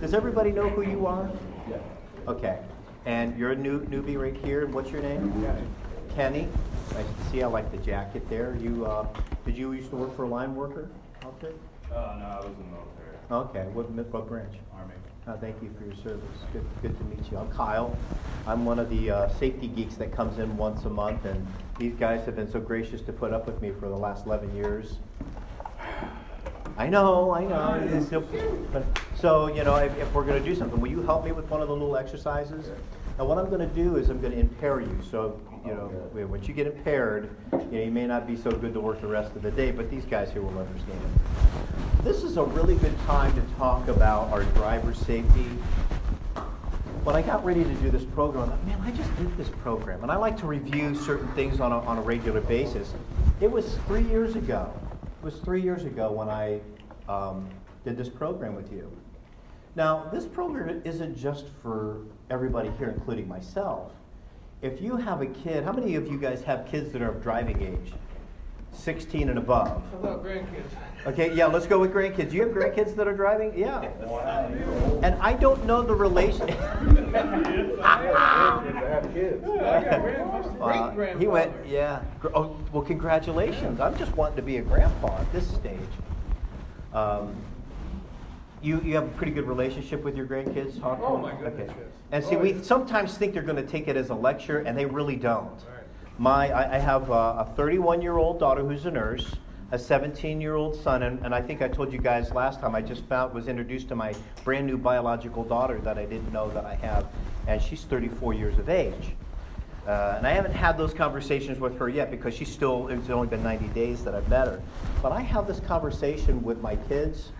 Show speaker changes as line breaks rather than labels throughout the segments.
Does everybody know who you are?
Yeah.
Okay. And you're a newbie right here. And what's your name?
Kenny.
Kenny. Nice to see. I like the jacket there. Did you used to work for a line worker outfit?
No, I was in the military.
Okay. What branch?
Army.
Thank you for your service. Good to meet you. I'm Kyle. I'm one of the safety geeks that comes in once a month, and these guys have been so gracious to put up with me for the last 11 years. I know. So, if we're going to do something, will you help me with one of the little exercises? Now, what I'm going to do is I'm going to impair you. So, once you get impaired, you may not be so good to work the rest of the day, but these guys here will understand. This is a really good time to talk about our driver safety. When I got ready to do this program, I thought, man, I just did this program, and I like to review certain things on a regular basis. It was 3 years ago. It was 3 years ago when I did this program with you. Now, this program isn't just for everybody here, including myself. If you have a kid, how many of you guys have kids that are of driving age? 16 and above.
How about grandkids?
Okay, yeah, let's go with grandkids. Do you have grandkids that are driving? Yeah. And I don't know the relation.
I have kids.
I got great-grandfather.
He went, yeah. Oh, well, congratulations. I'm just wanting to be a grandpa at this stage. You have a pretty good relationship with your grandkids? Talk to
Oh,
them?
my goodness,
Okay.
yes.
And see, we sometimes think they're going to take it as a lecture, and they really don't. I have a 31-year-old daughter who's a nurse, a 17-year-old son, and I think I told you guys last time I just was introduced to my brand new biological daughter that I didn't know that I have, and she's 34 years of age. And I haven't had those conversations with her yet because it's only been 90 days that I've met her. But I have this conversation with my kids.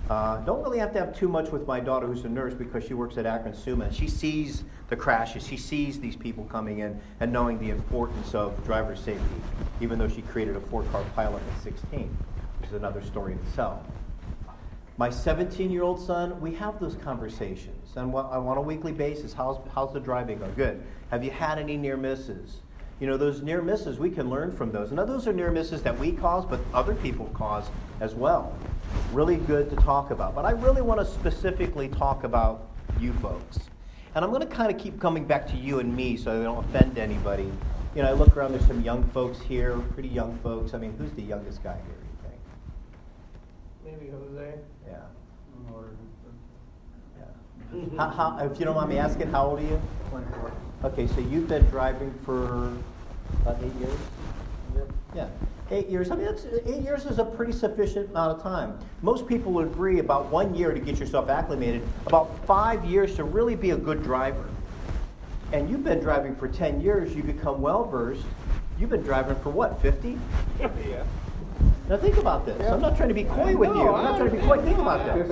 Don't really have to have too much with my daughter who's a nurse because she works at Akron Suma, and she sees the crashes. She sees these people coming in and knowing the importance of driver safety, even though she created a 4-car pilot at 16, which is another story in itself. My 17-year-old son, we have those conversations, and on a weekly basis, how's the driving going? Good. Have you had any near misses? Those near misses, we can learn from those. Now, those are near misses that we cause, but other people cause as well. Really good to talk about. But I really want to specifically talk about you folks. And I'm going to kind of keep coming back to you and me so I don't offend anybody. I look around, there's some young folks here, pretty young folks. I mean, who's the youngest guy here, you think?
Maybe Jose.
Yeah. How, if you don't mind me asking, how old are you?
24.
Okay, so you've been driving for about 8 years?
Yep.
Yeah, 8 years. I mean, 8 years is a pretty sufficient amount of time. Most people would agree about 1 year to get yourself acclimated, about 5 years to really be a good driver. And you've been driving for 10 years, you become well-versed. You've been driving for what, 50?
Yeah.
Now think about this. I'm not trying to be coy with you. I'm not trying to be coy. Think about this.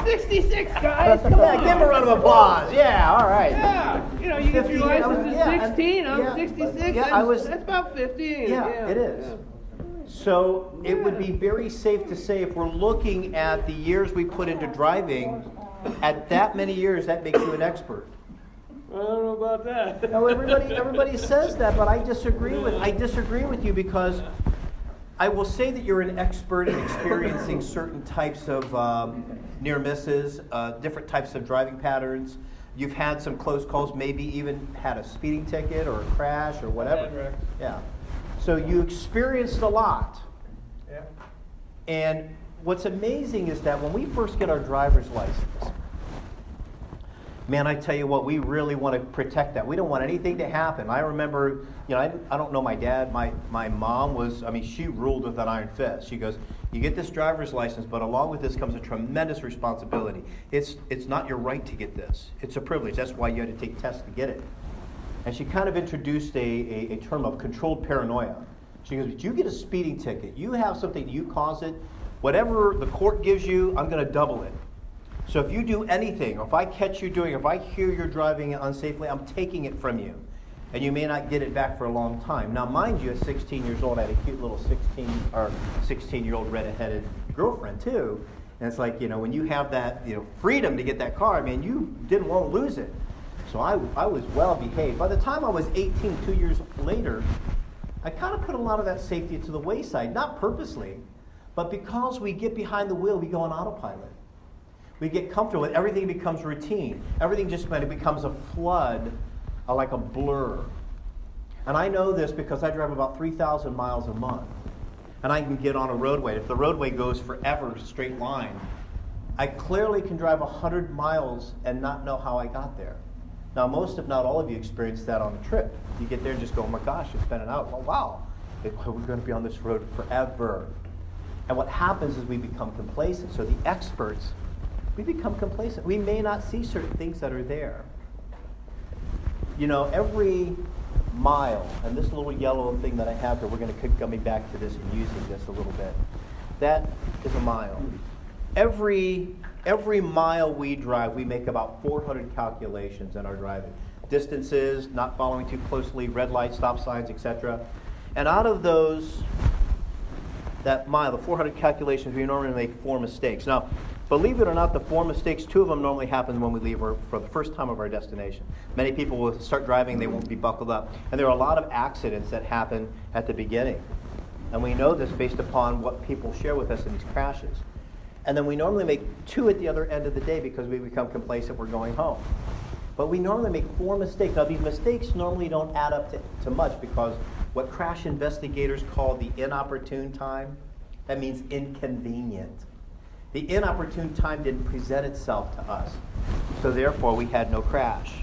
66, guys. Come
Yeah,
on.
give him a round of applause. Yeah, all right.
Yeah. You get your
50,
license
yeah,
at 16. I'm
yeah,
66.
yeah,
That's about 15.
Yeah, it is. So it would be very safe to say if we're looking at the years we put into driving, at that many years, that makes you an expert.
I don't know about that.
Now everybody says that, but I disagree with you because I will say that you're an expert in experiencing certain types of near misses, different types of driving patterns. You've had some close calls, maybe even had a speeding ticket or a crash or whatever. Yeah. So you experienced a lot.
Yeah.
And what's amazing is that when we first get our driver's license, man, I tell you what, we really want to protect that. We don't want anything to happen. I remember, I don't know my dad. My mom was, she ruled with an iron fist. She goes, you get this driver's license, but along with this comes a tremendous responsibility. It's not your right to get this. It's a privilege. That's why you had to take tests to get it. And she kind of introduced a term of controlled paranoia. She goes, if you get a speeding ticket, you have something, you cause it, whatever the court gives you, I'm going to double it. So if you do anything, if I catch you doing, if I hear you're driving unsafely, I'm taking it from you. And you may not get it back for a long time. Now, mind you, at 16 years old, I had a cute little 16-year-old red-headed girlfriend, too. And it's like, when you have that, freedom to get that car, you didn't want to lose it. So I was well behaved. By the time I was 18, 2 years later, I kind of put a lot of that safety to the wayside, not purposely, but because we get behind the wheel, we go on autopilot. We get comfortable with everything becomes routine. Everything just kind of becomes a flood, like a blur. And I know this because I drive about 3,000 miles a month. And I can get on a roadway. If the roadway goes forever, straight line, I clearly can drive 100 miles and not know how I got there. Now, most, if not all of you, experience that on a trip. You get there and just go, oh my gosh, it's been an hour. Oh, wow, we're going to be on this road forever. And what happens is we become complacent. So the experts, we become complacent. We may not see certain things that are there. You know, every mile, and this little yellow thing that I have here, we're going to keep coming back to this and using this a little bit. That is a mile. Every mile we drive, we make about 400 calculations in our driving. Distances, not following too closely, red lights, stop signs, etc. And out of those, that mile, the 400 calculations, we normally make 4 mistakes. Now, believe it or not, the 4 mistakes, 2 of them normally happen when we leave for the first time of our destination. Many people will start driving, they won't be buckled up. And there are a lot of accidents that happen at the beginning. And we know this based upon what people share with us in these crashes. And then we normally make 2 at the other end of the day because we become complacent, we're going home. But we normally make 4 mistakes. Now, these mistakes normally don't add up to much because what crash investigators call the inopportune time, that means inconvenient. The inopportune time didn't present itself to us, so therefore we had no crash.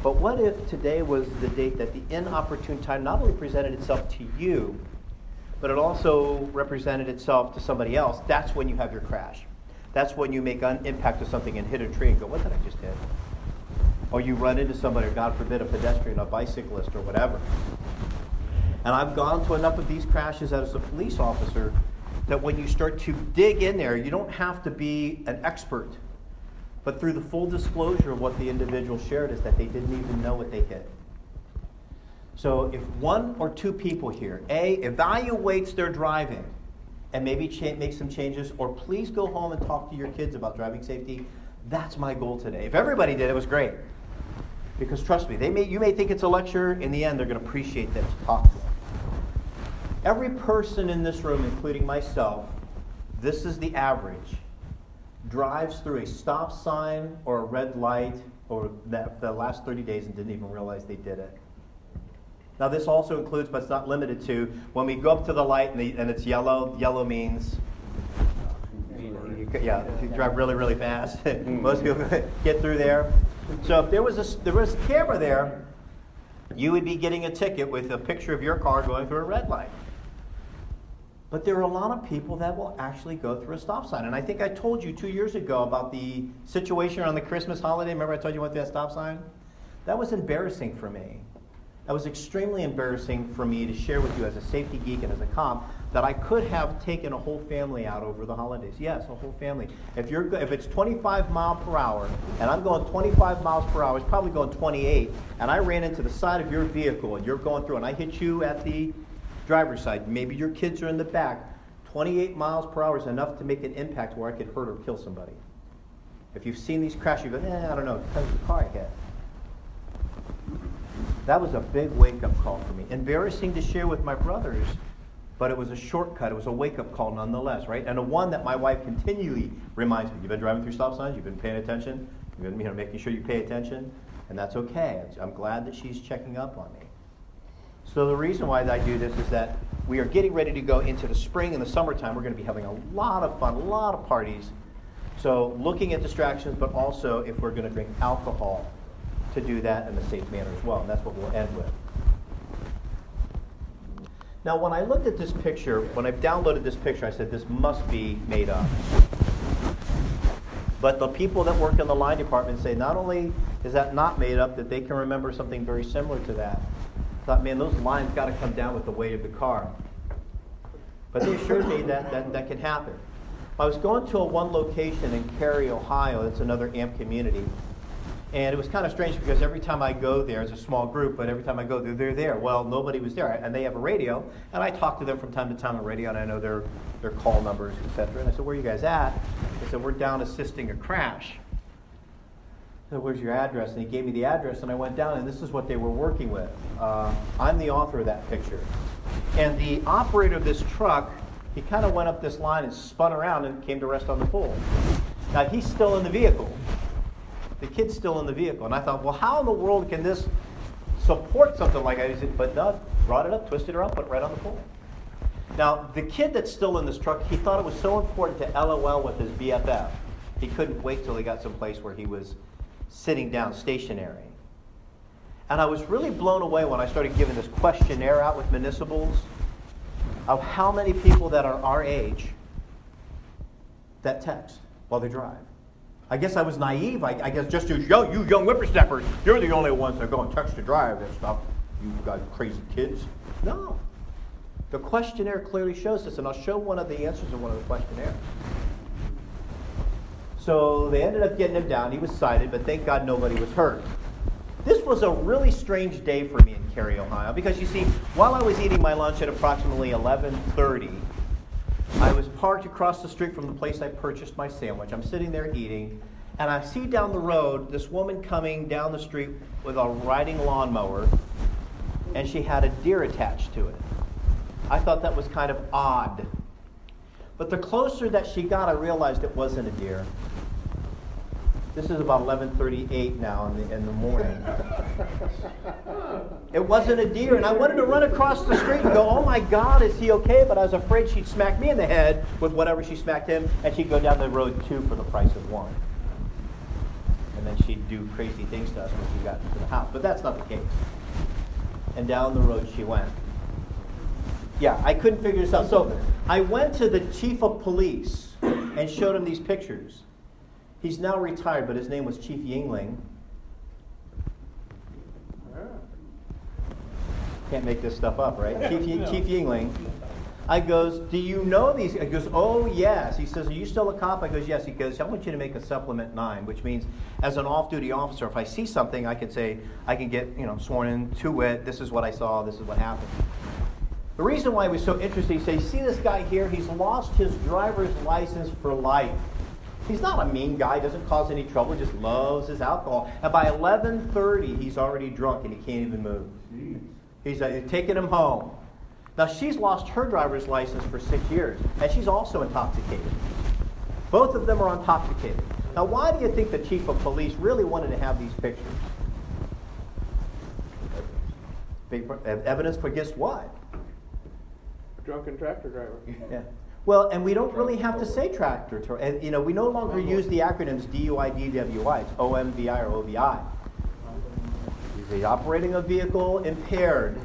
But what if today was the date that the inopportune time not only presented itself to you, but it also represented itself to somebody else? That's when you have your crash. That's when you make an impact to something and hit a tree and go, what did I just hit? Or you run into somebody, or God forbid, a pedestrian, a bicyclist, or whatever. And I've gone to enough of these crashes as a police officer that when you start to dig in there, you don't have to be an expert. But through the full disclosure of what the individual shared is that they didn't even know what they hit. So if 1 or 2 people here, A, evaluates their driving and maybe make some changes, or please go home and talk to your kids about driving safety, that's my goal today. If everybody did, it was great. Because trust me, you may think it's a lecture, in the end they're going to appreciate that you talk to them. Every person in this room, including myself, this is the average, drives through a stop sign or a red light over the last 30 days and didn't even realize they did it. Now this also includes, but it's not limited to, when we go up to the light and it's yellow. Yellow means, if you drive really, really fast. Most people get through there. So if there was a camera there, you would be getting a ticket with a picture of your car going through a red light. But there are a lot of people that will actually go through a stop sign. And I think I told you 2 years ago about the situation around the Christmas holiday. Remember I told you I went through that stop sign? That was embarrassing for me. That was extremely embarrassing for me to share with you as a safety geek and as a cop that I could have taken a whole family out over the holidays. Yes, a whole family. If it's 25 miles per hour and I'm going 25 miles per hour, it's probably going 28, and I ran into the side of your vehicle and you're going through and I hit you at the driver's side, maybe your kids are in the back, 28 miles per hour is enough to make an impact where I could hurt or kill somebody. If you've seen these crashes, you go, I don't know, it depends on the car I hit. That was a big wake-up call for me. Embarrassing to share with my brothers, but it was a shortcut. It was a wake-up call nonetheless, right? And a one that my wife continually reminds me. You've been driving through stop signs. You've been paying attention. You've been making sure you pay attention, and that's okay. I'm glad that she's checking up on me. So the reason why I do this is that we are getting ready to go into the spring and the summertime. We're going to be having a lot of fun, a lot of parties. So looking at distractions, but also if we're going to drink alcohol, to do that in a safe manner as well. And that's what we'll end with. Now, when I looked at this picture, when I downloaded this picture, I said, this must be made up. But the people that work in the line department say not only is that not made up, that they can remember something very similar to that. I thought, man, those lines got to come down with the weight of the car. But they assured me that can happen. I was going to one location in Cary, Ohio. It's another AMP community. And it was kind of strange because every time I go there, it's a small group, but every time I go there, they're there. Well, nobody was there. And they have a radio, and I talk to them from time to time on radio, and I know their call numbers, etc. And I said, where are you guys at? They said, we're down assisting a crash. I said, where's your address? And he gave me the address, and I went down, and this is what they were working with. I'm the author of that picture. And the operator of this truck, he kind of went up this line and spun around and came to rest on the pole. Now, he's still in the vehicle. The kid's still in the vehicle. And I thought, well, how in the world can this support something like that? He said, but no, brought it up, twisted her up, put it right on the pole. Now, the kid that's still in this truck, he thought it was so important to LOL with his BFF. He couldn't wait till he got someplace where he was sitting down, stationary. And I was really blown away when I started giving this questionnaire out with municipals of how many people that are our age that text while they drive. I guess I was naive. I guess just you young whippersnappers, you're the only ones that go and text to drive and stuff. You got crazy kids. No. The questionnaire clearly shows this, and I'll show one of the answers in one of the questionnaires. So they ended up getting him down. He was cited, but thank God nobody was hurt. This was a really strange day for me in Cary, Ohio, because you see, while I was eating my lunch at approximately 11:30, I was parked across the street from the place I purchased my sandwich. I'm sitting there eating, and I see down the road this woman coming down the street with a riding lawnmower, and she had a deer attached to it. I thought that was kind of odd. But the closer that she got, I realized it wasn't a deer. This is about 11:38 now in the morning. It wasn't a deer, and I wanted to run across the street and go, oh my God, is he okay? But I was afraid she'd smack me in the head with whatever she smacked him, and she'd go down the road two for the price of one. And then she'd do crazy things to us when she got to the house. But that's not the case. And down the road she went. Yeah, I couldn't figure this out. So I went to the chief of police and showed him these pictures. He's now retired, but his name was Chief Yingling. Can't make this stuff up, right? Chief Yingling. I goes, do you know these? He goes, oh, yes. He says, are you still a cop? I goes, yes. He goes, I want you to make a supplement 9, which means as an off-duty officer, if I see something, I can say, I can get sworn in to it. This is what I saw. This is what happened. The reason why it was so interesting, you see this guy here? He's lost his driver's license for life. He's not a mean guy, doesn't cause any trouble, just loves his alcohol. And by 11:30, he's already drunk and he can't even move. He's taking him home. Now, she's lost her driver's license for 6 years, and she's also intoxicated. Both of them are intoxicated. Now, why do you think the chief of police really wanted to have these pictures? Evidence for guess what?
Drunken tractor driver.
Yeah. Well, and we don't really have to say tractor. And, we no longer use the acronyms DUI, DWI. It's OMVI or OVI. He's operating a vehicle impaired.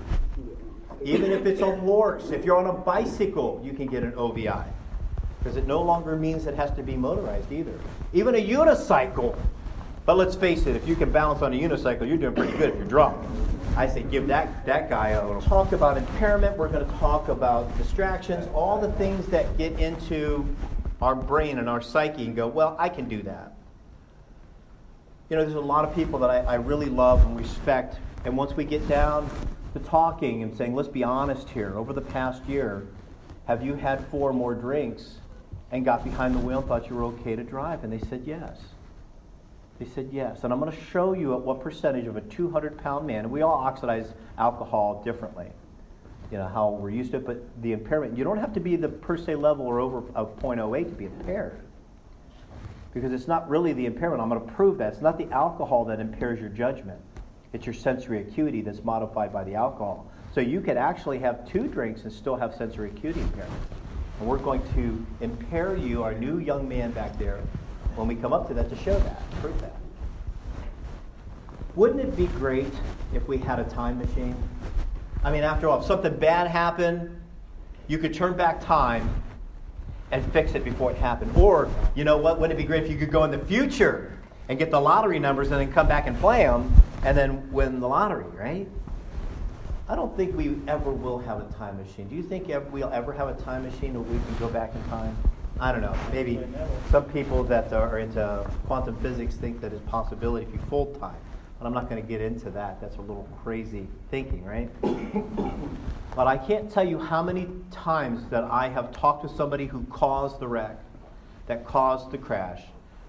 Even if it's a horse, if you're on a bicycle, you can get an OVI. Because it no longer means it has to be motorized either. Even a unicycle. But let's face it, if you can balance on a unicycle, you're doing pretty good if you're drunk. I say give that guy a little. Talk about impairment. We're going to talk about distractions, all the things that get into our brain and our psyche and go, well, I can do that. There's a lot of people that I really love and respect. And once we get down to talking and saying, let's be honest here, over the past year, have you had 4 more drinks and got behind the wheel and thought you were okay to drive? And they said yes. They said yes. And I'm going to show you at what percentage of a 200-pound man, and we all oxidize alcohol differently, how we're used to it, but the impairment, you don't have to be the per se level or over of 0.08 to be impaired. Because it's not really the impairment. I'm going to prove that. It's not the alcohol that impairs your judgment. It's your sensory acuity that's modified by the alcohol. So you could actually have 2 drinks and still have sensory acuity impairment. And we're going to impair you, our new young man back there, when we come up to that to show that, prove that. Wouldn't it be great if we had a time machine? I mean, after all, if something bad happened, you could turn back time and fix it before it happened. Or, you know what, wouldn't it be great if you could go in the future and get the lottery numbers and then come back and play them and then win the lottery, right? I don't think we ever will have a time machine. Do you think we'll ever have a time machine where we can go back in time? I don't know. Maybe some people that are into quantum physics think that it's a possibility if you fold time. But I'm not going to get into that. That's a little crazy thinking, right? But I can't tell you how many times that I have talked to somebody who caused the wreck, that caused the crash,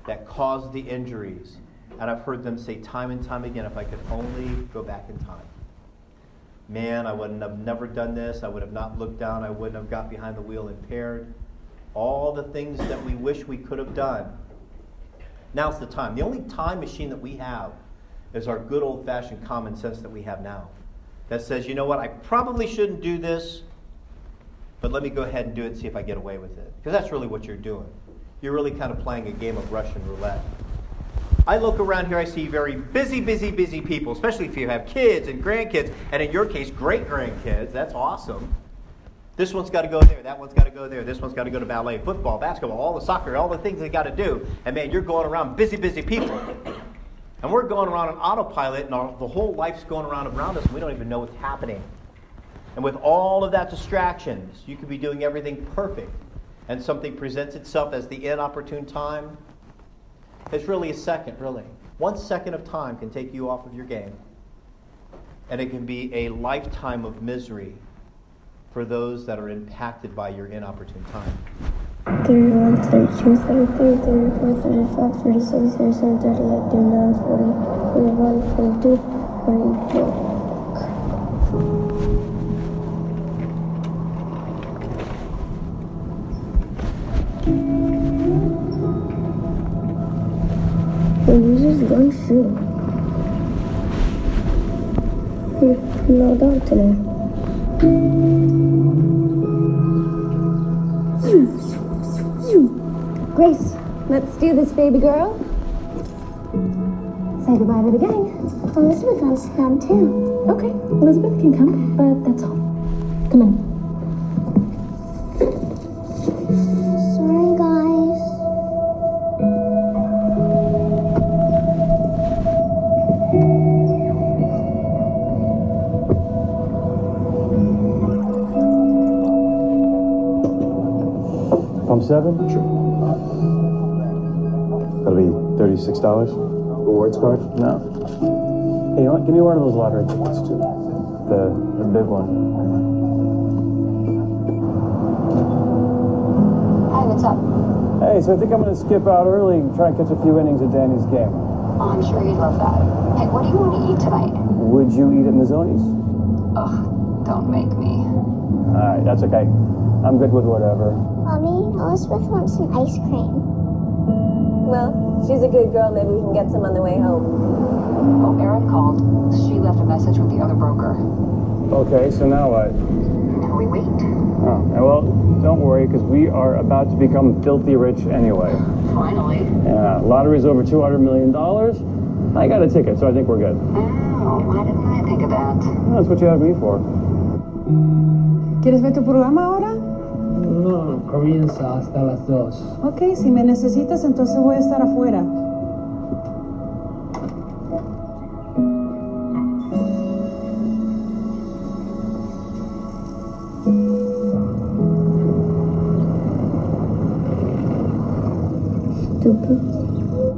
that caused the injuries. And I've heard them say time and time again, if I could only go back in time. Man, I wouldn't have never done this. I would have not looked down. I wouldn't have got behind the wheel impaired. All the things that we wish we could have done. Now's the time. The only time machine that we have is our good old-fashioned common sense that we have now. That says, you know what, I probably shouldn't do this, but let me go ahead and do it and see if I get away with it. Because that's really what you're doing. You're really kind of playing a game of Russian roulette. I look around here, I see very busy people, especially if you have kids and grandkids, and in your case, great-grandkids. That's awesome. This one's got to go there, that one's got to go there, this one's got to go to ballet, football, basketball, all the soccer, all the things they got to do. And man, you're going around busy people. And we're going around on autopilot, and the whole life's going around us, and we don't even know what's happening. And with all of that distractions, you could be doing everything perfect, and something presents itself as the inopportune time. It's really a second, really. 1 second of time can take you off of your game. And it can be a lifetime of misery for those that are impacted by your inopportune time.
31, 32, 33, 34, 35, 36, 37, 38, 39, 40, 41, 42, 44. He uses one shoe. No dog today.
Grace, let's do this, baby girl. Say goodbye to the gang.
Elizabeth wants to come too.
Okay, Elizabeth can come, but that's all. Come on.
Sorry, guys.
Pump 7? Sure. That'll be $36. Rewards card? No. Hey, you know what? Give me one of those lottery tickets, too. The big one.
Hi, what's up?
Hey, so I think I'm going to skip out early and try and catch a few innings of Danny's game.
Oh, I'm sure you'd love that. Hey, what do you want to eat tonight?
Would you eat at Mazzoni's?
Ugh, don't make me.
Alright, that's okay. I'm good with whatever.
Mommy, Elizabeth wants some ice cream.
Well, she's a good girl. Maybe we can get some on the way home.
Oh, Erin called. She left a message with the other broker.
Okay, so now what?
Now we wait.
Oh, well, don't worry, because we are about to become filthy rich anyway.
Finally.
Yeah, lottery's over $200 million. I got a ticket, so I think we're good.
Oh, why didn't I think of that?
Well, that's what you have me for.
¿Quieres ver tu programa ahora?
No, comienza hasta las 2.
Ok, si me necesitas, entonces voy a estar afuera.
Stupid.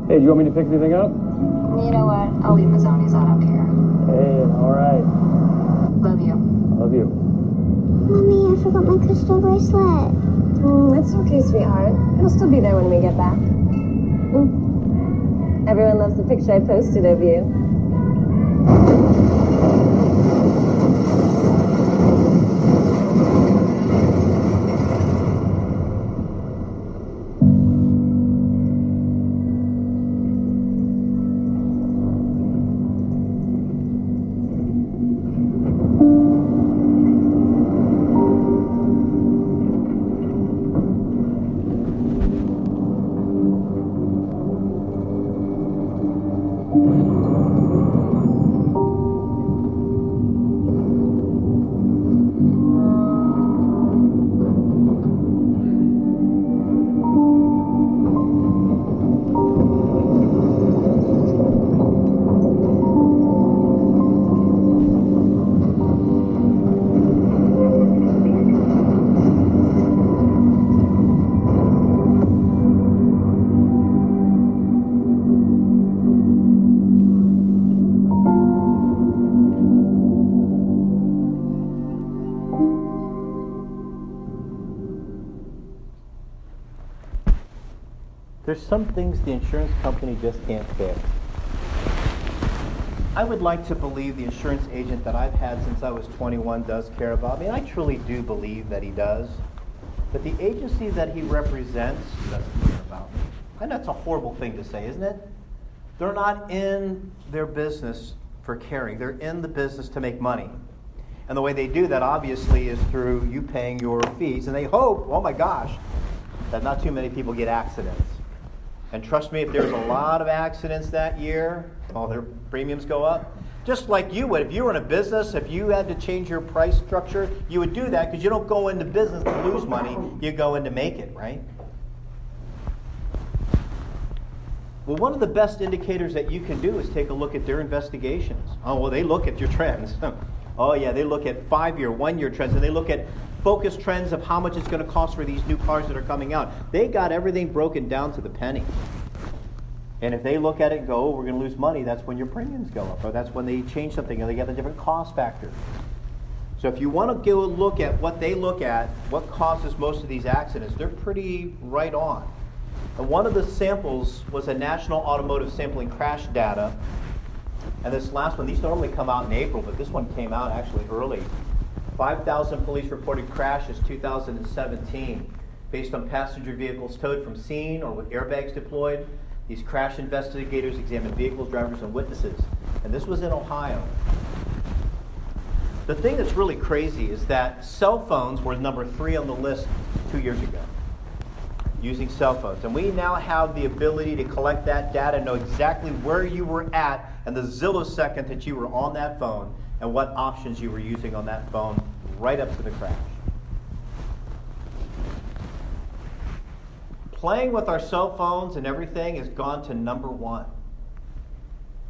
Hey, do you want me to pick anything up?
You know what? I'll leave Mazzoni's. I don't care.
Hey, all right.
Love you.
Love you.
Mommy, I forgot my crystal bracelet.
It's okay, sweetheart. It'll still be there when we get back. Everyone loves the picture I posted of you.
There's some things the insurance company just can't fix. I would like to believe the insurance agent that I've had since I was 21 does care about me. I truly do believe that he does. But the agency that he represents doesn't care about me. And that's a horrible thing to say, isn't it? They're not in their business for caring. They're in the business to make money. And the way they do that, obviously, is through you paying your fees. And they hope, oh my gosh, that not too many people get accidents. And trust me, if there's a lot of accidents that year, well, their premiums go up. Just like you would. If you were in a business, if you had to change your price structure, you would do that because you don't go into business to lose money. You go in to make it, right? Well, one of the best indicators that you can do is take a look at their investigations. Oh, well, they look at your trends. Oh, yeah, they look at 5-year, 1-year trends, and they look at focus trends of how much it's going to cost for these new cars that are coming out. They got everything broken down to the penny. And if they look at it and go, oh, we're going to lose money, that's when your premiums go up, or that's when they change something, or they get a different cost factor. So if you want to go look at what they look at, what causes most of these accidents, they're pretty right on. And one of the samples was a National Automotive Sampling Crash Data. And this last one, these normally come out in April, but this one came out actually early. 5,000 police reported crashes 2017 based on passenger vehicles towed from scene or with airbags deployed. These crash investigators examined vehicles, drivers, and witnesses. And this was in Ohio. The thing that's really crazy is that cell phones were number 3 on the list 2 years ago, using cell phones. And we now have the ability to collect that data, know exactly where you were at and the zillosecond that you were on that phone and what options you were using on that phone right up to the crash. Playing with our cell phones and everything has gone to number 1.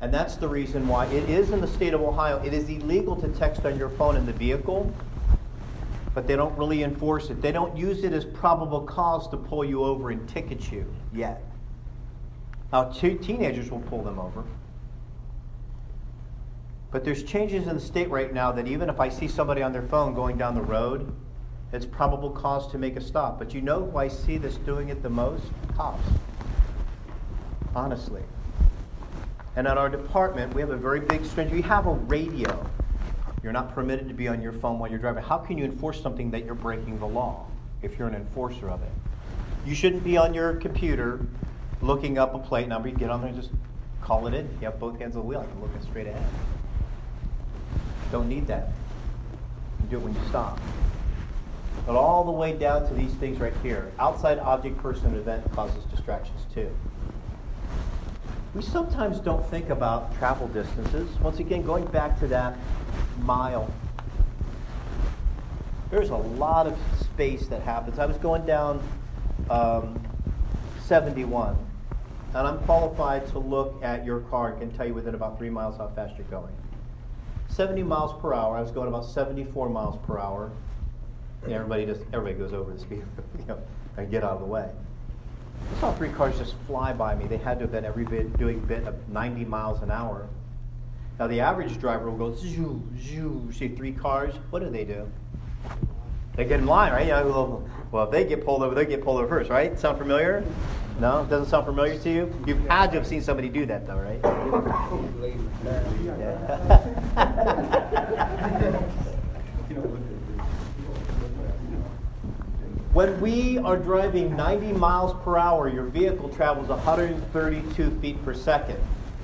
And that's the reason why it is in the state of Ohio. It is illegal to text on your phone in the vehicle, but they don't really enforce it. They don't use it as probable cause to pull you over and ticket you yet. Now, 2 teenagers will pull them over. But there's changes in the state right now that even if I see somebody on their phone going down the road, it's probable cause to make a stop. But you know who I see that's doing it the most? Cops. Honestly. And at our department, we have a very big stringent. We have a radio. You're not permitted to be on your phone while you're driving. How can you enforce something that you're breaking the law if you're an enforcer of it? You shouldn't be on your computer looking up a plate number. You get on there and just call it in. You have both hands on the wheel. I can look it straight ahead. Don't need that. You do it when you stop. But all the way down to these things right here. Outside object, person, event causes distractions too. We sometimes don't think about travel distances. Once again, going back to that mile. There's a lot of space that happens. I was going down 71, and I'm qualified to look at your car and can tell you within about 3 miles how fast you're going. 70 miles per hour. I was going about 74 miles per hour. And everybody goes over the speed, and get out of the way. I saw 3 cars just fly by me. They had to have been doing a bit of 90 miles an hour. Now the average driver will go zoo, zoo. See 3 cars. What do? They get in line, right? Well, if they get pulled over, they get pulled over first, right? Sound familiar? No, doesn't sound familiar to you. You've had to have seen somebody do that, though, right? When we are driving 90 miles per hour, your vehicle travels 132 feet per second.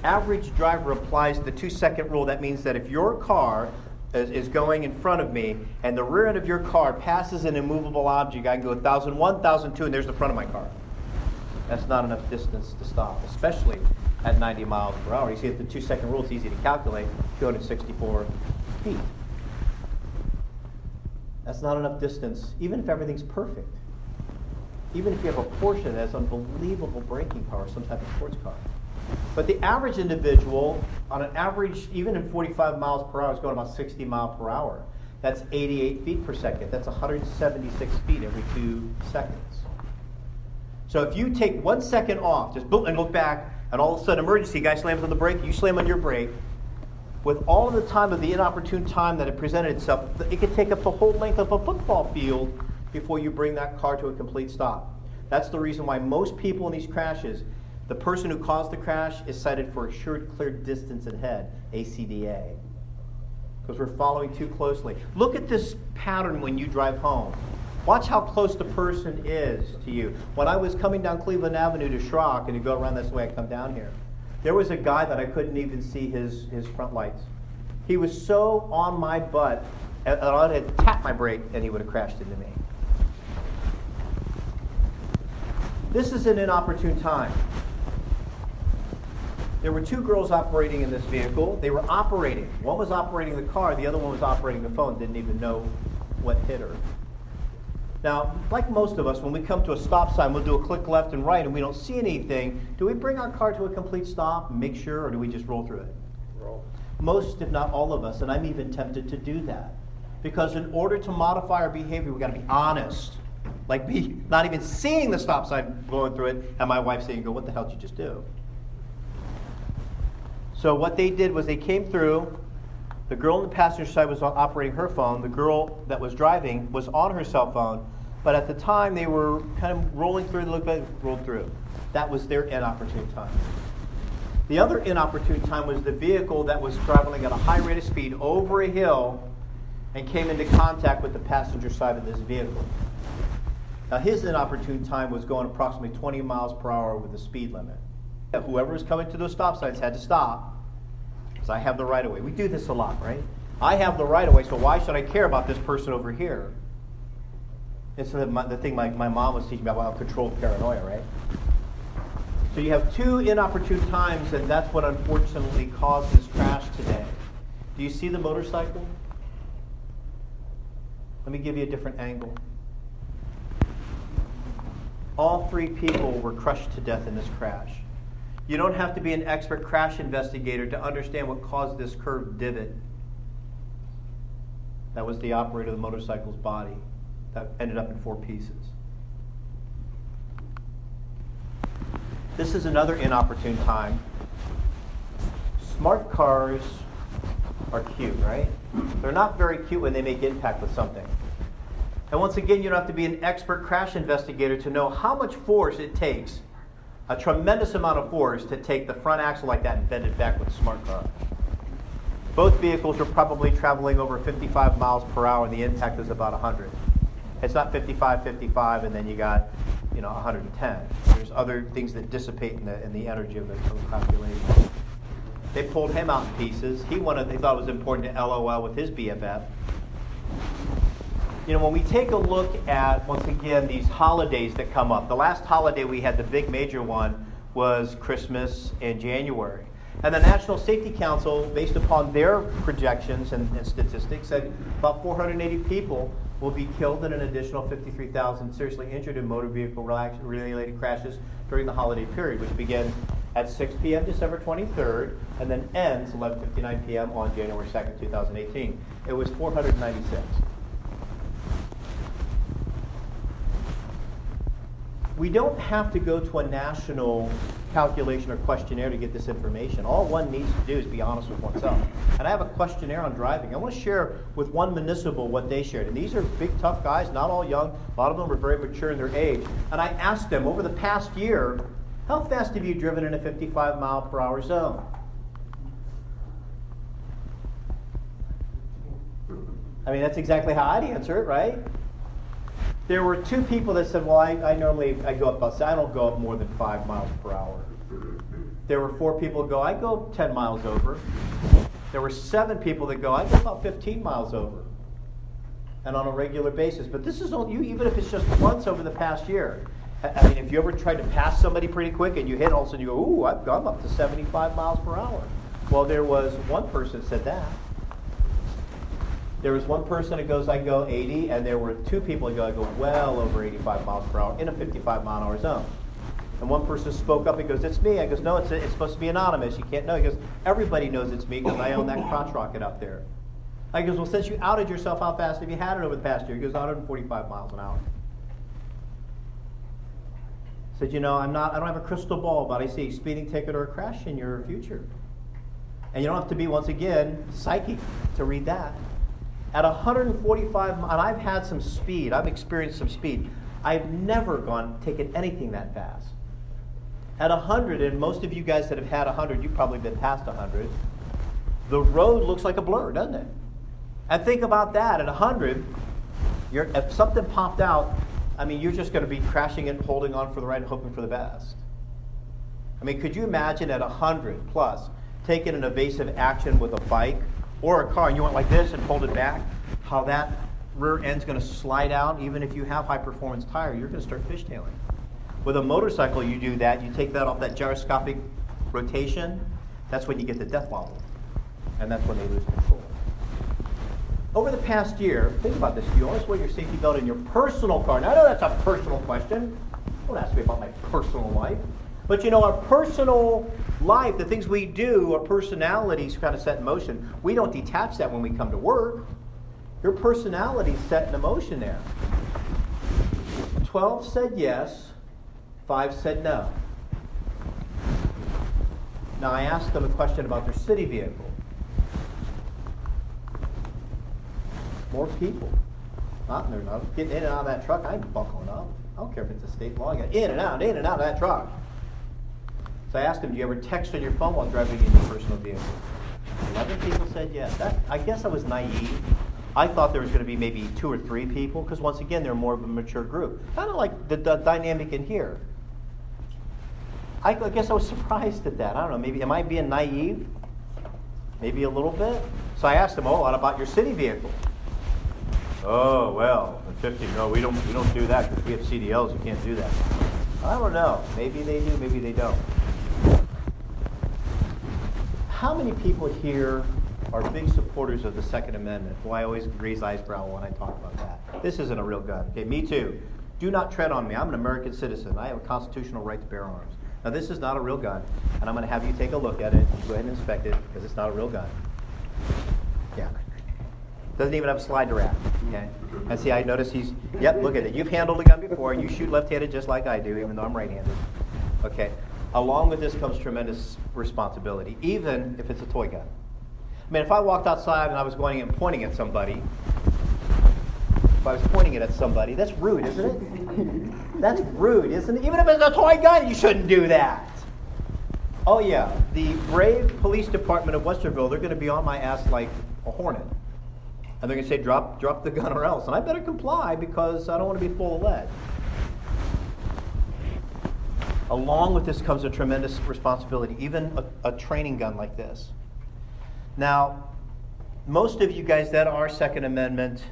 Average driver applies the 2-second rule. That means that if your car is going in front of me and the rear end of your car passes an immovable object, I can go 1,001, 1,002, and there's the front of my car. That's not enough distance to stop, especially at 90 miles per hour. You see, at the 2-second rule, it's easy to calculate, 264 feet. That's not enough distance, even if everything's perfect. Even if you have a Porsche that has unbelievable braking power, some type of sports car. But the average individual, on an average, even in 45 miles per hour, is going about 60 miles per hour. That's 88 feet per second. That's 176 feet every 2 seconds. So if you take 1 second off, just boom, and look back, and all of a sudden, emergency, guy slams on the brake, you slam on your brake, with all of the time of the inopportune time that it presented itself, it could take up the whole length of a football field before you bring that car to a complete stop. That's the reason why most people in these crashes, the person who caused the crash is cited for assured clear distance ahead, ACDA, because we're following too closely. Look at this pattern when you drive home. Watch how close the person is to you. When I was coming down Cleveland Avenue to Schrock, and you go around this way, I come down here, there was a guy that I couldn't even see his front lights. He was so on my butt, and I had tapped my brake, and he would have crashed into me. This is an inopportune time. There were two girls operating in this vehicle. They were operating. One was operating the car, the other one was operating the phone, didn't even know what hit her. Now, like most of us, when we come to a stop sign, we'll do a click left and right and we don't see anything. Do we bring our car to a complete stop and make sure, or do we just roll through it?
Roll.
Most, if not all of us, and I'm even tempted to do that. Because in order to modify our behavior, we've got to be honest. Like me, not even seeing the stop sign going through it, and my wife saying, what the hell did you just do? So what they did was they came through. The girl on the passenger side was operating her phone. The girl that was driving was on her cell phone. But at the time, they were kind of rolling through. They looked like rolled through. That was their inopportune time. The other inopportune time was the vehicle that was traveling at a high rate of speed over a hill and came into contact with the passenger side of this vehicle. Now, his inopportune time was going approximately 20 miles per hour with the speed limit. Whoever was coming to those stop signs had to stop, because I have the right of way. We do this a lot, right? I have the right of way, so why should I care about this person over here? It's the thing my mom was teaching me about controlled paranoia, right? So you have two inopportune times, and that's what unfortunately caused this crash today. Do you see the motorcycle? Let me give you a different angle. All three people were crushed to death in this crash. You don't have to be an expert crash investigator to understand what caused this curved divot. That was the operator of the motorcycle's body that ended up in 4 pieces. This is another inopportune time. Smart cars are cute, right? They're not very cute when they make impact with something. And once again, you don't have to be an expert crash investigator to know how much force it takes, a tremendous amount of force, to take the front axle like that and bend it back with a smart car. Both vehicles are probably traveling over 55 miles per hour, and the impact is about 100. It's not 55, 55, and then you got 110. There's other things that dissipate in the energy of the calculation. They pulled him out in pieces. They thought it was important to LOL with his BFF. When we take a look at, once again, these holidays that come up, the last holiday we had, the big major one, was Christmas in January. And the National Safety Council, based upon their projections and statistics, said about 480 people will be killed and an additional 53,000 seriously injured in motor vehicle related crashes during the holiday period, which begins at 6 p.m. December 23rd and then ends 11:59 p.m. on January 2nd, 2018. It was 496. We don't have to go to a national calculation or questionnaire to get this information. All one needs to do is be honest with oneself. And I have a questionnaire on driving. I want to share with one municipal what they shared. And these are big, tough guys, not all young. A lot of them are very mature in their age. And I asked them, over the past year, how fast have you driven in a 55 mile per hour zone? I mean, that's exactly how I'd answer it, right? There were 2 people that said, well, I go up, I don't go up more than 5 miles per hour. There were 4 people that go, I go 10 miles over. There were 7 people that go, I go about 15 miles over. And on a regular basis. But this is only, even if it's just once over the past year. I mean, if you ever tried to pass somebody pretty quick and you hit, all of a sudden you go, ooh, I've gone up to 75 miles per hour. Well, there was one person that said that. There was one person that goes, I go 80, and there were 2 people that go, I go well over 85 miles per hour in a 55 mile an hour zone. And one person spoke up and goes, it's me. I goes, no, it's supposed to be anonymous. You can't know. He goes, everybody knows it's me because I own that crotch rocket out there. I goes, well, since you outed yourself, how fast have you had it over the past year? He goes, 145 miles an hour. I said, I don't have a crystal ball, but I see a speeding ticket or a crash in your future. And you don't have to be, once again, psychic to read that. At 145, and I've had some speed, I've experienced some speed. I've never taken anything that fast. At 100, and most of you guys that have had 100, you've probably been past 100, the road looks like a blur, doesn't it? And think about that, at 100, If something popped out, I mean, you're just going to be crashing it, holding on for the ride, and hoping for the best. I mean, could you imagine at 100 plus taking an evasive action with a bike or a car, and you went like this and pulled it back, how that rear end's going to slide out? Even if you have high performance tire, you're going to start fishtailing. With a motorcycle, you do that, you take that off that gyroscopic rotation, that's when you get the death wobble. And that's when they lose control. Over the past year, think about this, you always wear your safety belt in your personal car. Now, I know that's a personal question. Don't ask me about my personal life. But you know, our personal life, the things we do, our personalities kind of set in motion. We don't detach that when we come to work. Your personality's set in motion there. 12 said yes, 5 said no. Now, I asked them a question about their city vehicle. More people. They're not getting in and out of that truck. I ain't buckling up. I don't care if it's a state law. I got in and out of that truck. So I asked them, do you ever text on your phone while driving in your personal vehicle? 11 people said yes. I guess I was naive. I thought there was going to be maybe 2 or 3 people, because once again, they're more of a mature group. Kind of like the dynamic in here. I guess I was surprised at that. I don't know, maybe, am I being naive? Maybe a little bit. So I asked them, what about your city vehicle? Oh, well, at 50, no, we don't do that because we have CDLs, you can't do that. I don't know. Maybe they do, maybe they don't. How many people here are big supporters of the Second Amendment? Well, I always raise eyebrow when I talk about that. This isn't a real gun. Okay, me too. Do not tread on me. I'm an American citizen. I have a constitutional right to bear arms. Now, this is not a real gun, and I'm going to have you take a look at it. Go ahead and inspect it, because it's not a real gun. Yeah. Doesn't even have a slide rack. Okay. And see, I notice look at it. You've handled a gun before, and you shoot left-handed just like I do, even though I'm right-handed. Okay. Along with this comes tremendous responsibility, even if it's a toy gun. I mean, if I walked outside and I was going and pointing at somebody, that's rude, isn't it? That's rude, isn't it? Even if it's a toy gun, you shouldn't do that. Oh yeah, the brave police department of Westerville, they're going to be on my ass like a hornet. And they're going to say, drop the gun or else. And I better comply because I don't want to be full of lead. Along with this comes a tremendous responsibility, even a training gun like this. Now, most of you guys that are Second Amendment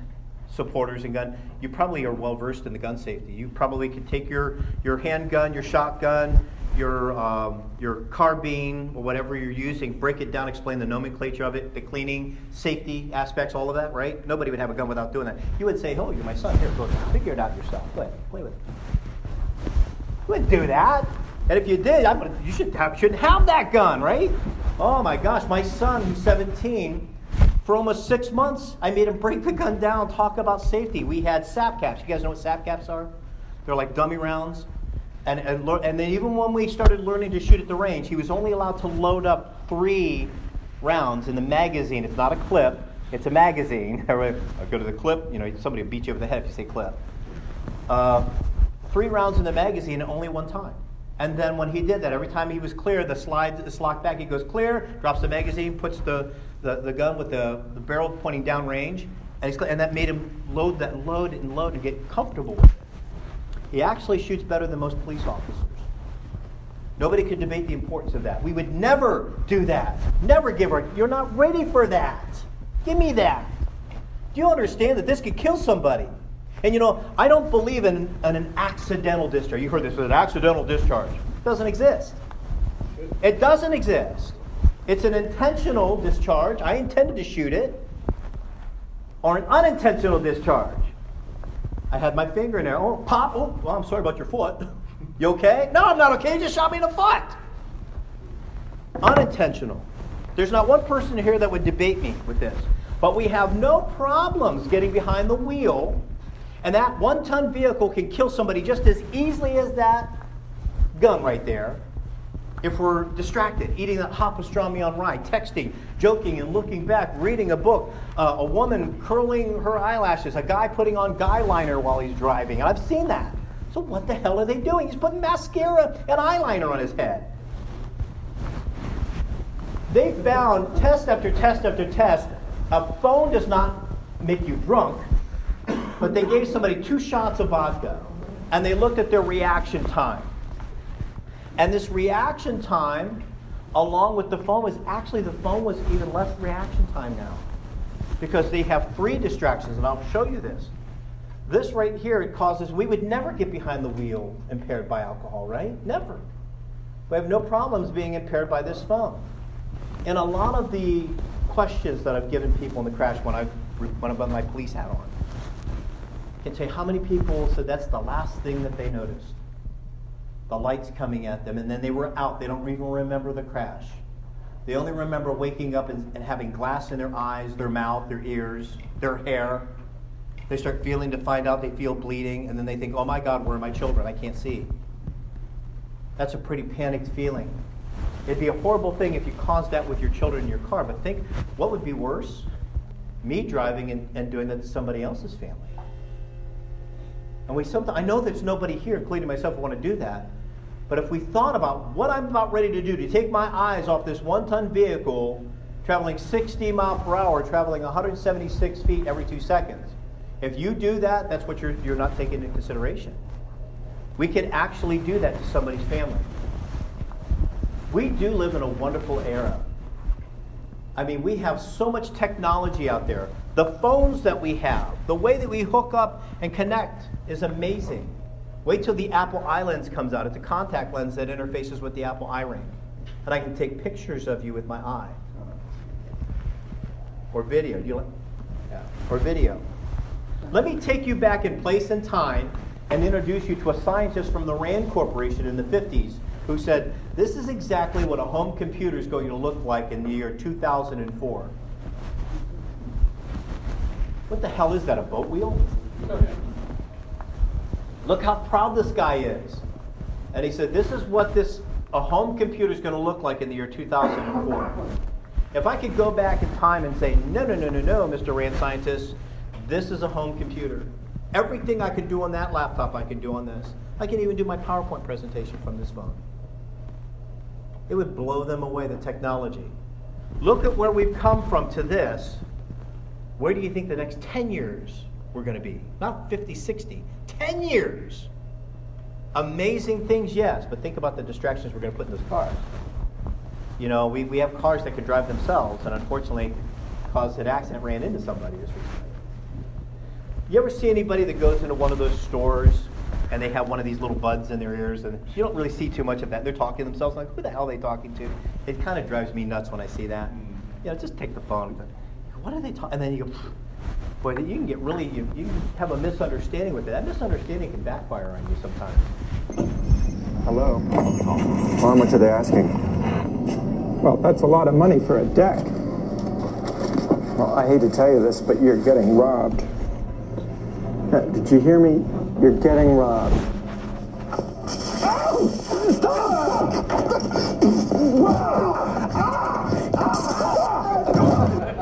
supporters in gun, you probably are well versed in the gun safety. You probably can take your handgun, your shotgun, your carbine, or whatever you're using, break it down, explain the nomenclature of it, the cleaning, safety aspects, all of that, right? Nobody would have a gun without doing that. You would say, oh, you're my son. Here, go figure it out yourself. Go ahead, play with it. You wouldn't do that. And if you did, you shouldn't have that gun, right? Oh my gosh, my son, who's 17, for almost 6 months, I made him break the gun down, talk about safety. We had SAP caps. You guys know what SAP caps are? They're like dummy rounds. And then even when we started learning to shoot at the range, he was only allowed to load up 3 rounds in the magazine. It's not a clip, it's a magazine. I go to the clip, somebody will beat you over the head if you say clip. 3 rounds in the magazine at only one time. And then when he did that, every time he was clear, the slide is locked back, he goes clear, drops the magazine, puts the gun with the barrel pointing down range, and that made him load and get comfortable with it. He actually shoots better than most police officers. Nobody could debate the importance of that. We would never do that. Never give her. You're not ready for that. Give me that. Do you understand that this could kill somebody? And I don't believe in an accidental discharge. You heard this, an accidental discharge. It doesn't exist. It doesn't exist. It's an intentional discharge. I intended to shoot it. Or an unintentional discharge. I had my finger in there. Oh, pop. Oh, well, I'm sorry about your foot. You okay? No, I'm not okay. You just shot me in the foot. Unintentional. There's not one person here that would debate me with this. But we have no problems getting behind the wheel, and that 1-ton vehicle can kill somebody just as easily as that gun right there. If we're distracted, eating that hot pastrami on rye, texting, joking and looking back, reading a book, a woman curling her eyelashes, a guy putting on guy liner while he's driving. And I've seen that. So what the hell are they doing? He's putting mascara and eyeliner on his head. They found test after test after test, a phone does not make you drunk. but they gave somebody 2 shots of vodka, and they looked at their reaction time. And this reaction time, along with the phone, was actually the phone was even less reaction time now, because they have 3 distractions, and I'll show you this. This right here, it causes, we would never get behind the wheel impaired by alcohol, right? Never. We have no problems being impaired by this phone. And a lot of the questions that I've given people in the crash when I've got my police hat on, I can tell you how many people said that's the last thing that they noticed. The lights coming at them, and then they were out. They don't even remember the crash. They only remember waking up and having glass in their eyes, their mouth, their ears, their hair. They start feeling to find out they feel bleeding, and then they think, oh my God, where are my children? I can't see. That's a pretty panicked feeling. It'd be a horrible thing if you caused that with your children in your car, but think, what would be worse? Me driving and doing that to somebody else's family. And I know there's nobody here, including myself, who want to do that, but if we thought about what I'm about ready to do, to take my eyes off this 1-ton vehicle, traveling 60 miles per hour, traveling 176 feet every 2 seconds, if you do that, that's what you're not taking into consideration. We could actually do that to somebody's family. We do live in a wonderful era. I mean, we have so much technology out there. The phones that we have, the way that we hook up and connect is amazing. Wait till the Apple iLens comes out. It's a contact lens that interfaces with the Apple iRing. And I can take pictures of you with my eye. Or video. Do you like? Yeah. Or video. Let me take you back in place and time and introduce you to a scientist from the RAND Corporation in the 50s who said, this is exactly what a home computer is going to look like in the year 2004. What the hell is that, a boat wheel? Look how proud this guy is. And he said, this is what a home computer is going to look like in the year 2004. If I could go back in time and say, no, Mr. RAND scientist, this is a home computer. Everything I could do on that laptop, I could do on this. I can even do my PowerPoint presentation from this phone. It would blow them away, the technology. Look at where we've come from to this. Where do you think the next 10 years we're going to be? Not 50, 60. 10 years. Amazing things, yes, but think about the distractions we're going to put in those cars. You know, we have cars that could drive themselves, and unfortunately caused an accident, ran into somebody just recently. You ever see anybody that goes into one of those stores and they have one of these little buds in their ears, and you don't really see too much of that. They're talking to themselves, like, who the hell are they talking to? It kind of drives me nuts when I see that. You know, just take the phone. What are they talking? And then you go, boy, you can get really, you can have a misunderstanding with it. That misunderstanding can backfire on you sometimes.
Hello. How much are they asking?
Well, that's a lot of money for a deck.
Well, I hate to tell you this, but you're getting robbed. Did you hear me? You're getting robbed.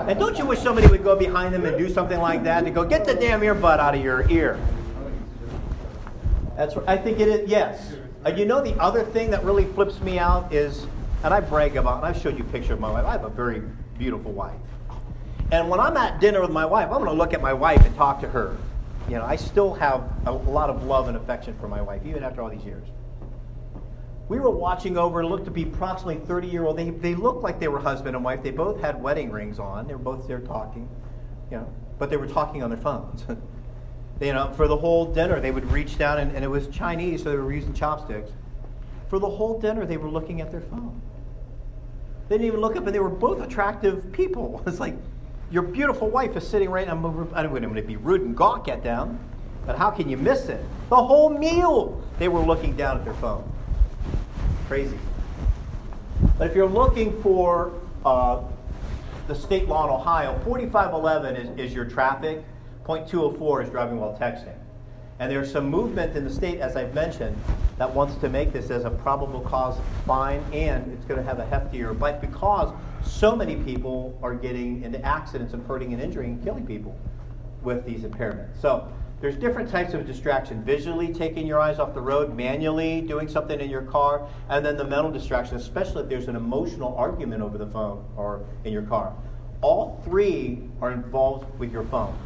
And don't you wish somebody would go behind them and do something like that and go, get the damn earbud out of your ear? That's what I think it is, yes. You know, the other thing that really flips me out is, and I brag about, and I've showed you a picture of my wife. I have a very beautiful wife. And when I'm at dinner with my wife, I'm going to look at my wife and talk to her. You know, I still have a lot of love and affection for my wife, even after all these years. We were watching over, looked to be approximately 30-year-old. They looked like they were husband and wife. They both had wedding rings on. They were both there talking, you know, but they were talking on their phones. You know, for the whole dinner, they would reach down, and it was Chinese, so they were using chopsticks. For the whole dinner, they were looking at their phone. They didn't even look up, and they were both attractive people. It's like, your beautiful wife is sitting right now. I don't want to be rude and gawk at them, but how can you miss it? The whole meal, they were looking down at their phone. Crazy. But if you're looking for the state law in Ohio, 4511 is your traffic. .204 is driving while texting. And there's some movement in the state, as I've mentioned, that wants to make this as a probable cause fine, and it's going to have a heftier bite because so many people are getting into accidents and hurting and injuring and killing people with these impairments. So there's different types of distraction. Visually taking your eyes off the road, manually doing something in your car, and then the mental distraction, especially if there's an emotional argument over the phone or in your car. All three are involved with your phone.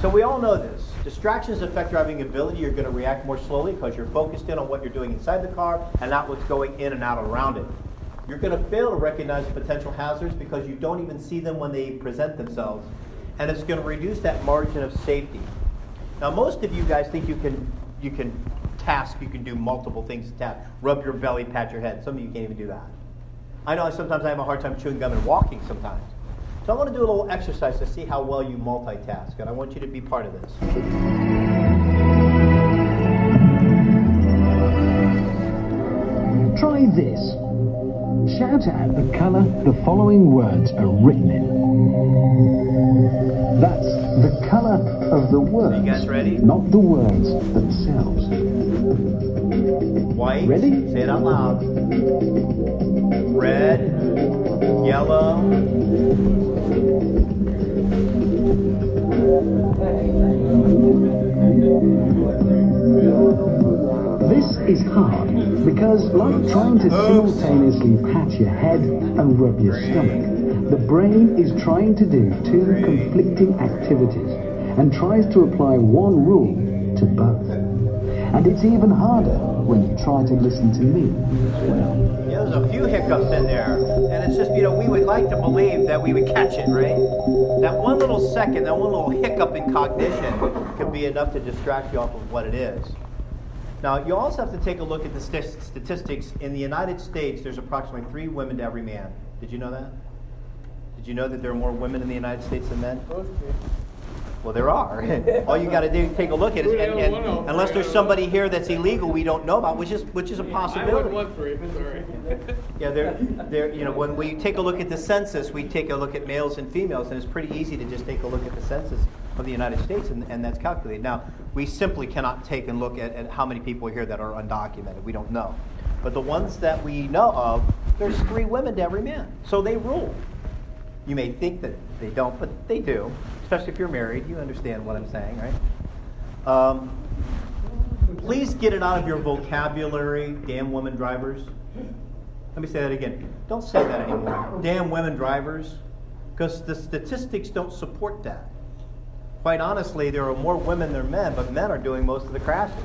So we all know this. Distractions affect driving ability. You're going to react more slowly because you're focused in on what you're doing inside the car and not what's going in and out around it. You're going to fail to recognize potential hazards because you don't even see them when they present themselves. And it's going to reduce that margin of safety. Now, most of you guys think you can do multiple things to task. Rub your belly, pat your head. Some of you can't even do that. I know sometimes I have a hard time chewing gum and walking sometimes. So I want to do a little exercise to see how well you multitask, and I want you to be part of this.
Try this. Shout out the colour the following words are written in. That's the colour of the words.
Are you guys ready?
Not the words themselves.
White.
Ready?
Say it out loud. Red. Yellow.
This is hard because, like trying to simultaneously pat your head and rub your stomach, the brain is trying to do two conflicting activities and tries to apply one rule to both. And it's even harder when you try to listen to me as well.
Yeah, there's a few hiccups in there. And it's just, we would like to believe that we would catch it, right? That one little second, that one little hiccup in cognition could be enough to distract you off of what it is. Now, you also have to take a look at the statistics. In the United States, there's approximately 3 women to every man. Did you know that? Did you know that there are more women in the United States than men? Well, there are. All you got to do is take a look at it, and unless there's somebody here that's illegal we don't know about, which is a possibility.
I went 1 3. Sorry.
Yeah, when we take a look at the census, we take a look at males and females, and it's pretty easy to just take a look at the census of the United States, and that's calculated. Now, we simply cannot take and look at how many people are here that are undocumented. We don't know. But the ones that we know of, there's 3 women to every man. So they rule. You may think that they don't, but they do. Especially if you're married. You understand what I'm saying, right? Please get it out of your vocabulary, damn women drivers. Let me say that again. Don't say that anymore. Damn women drivers. Because the statistics don't support that. Quite honestly, there are more women than men, but men are doing most of the crashes.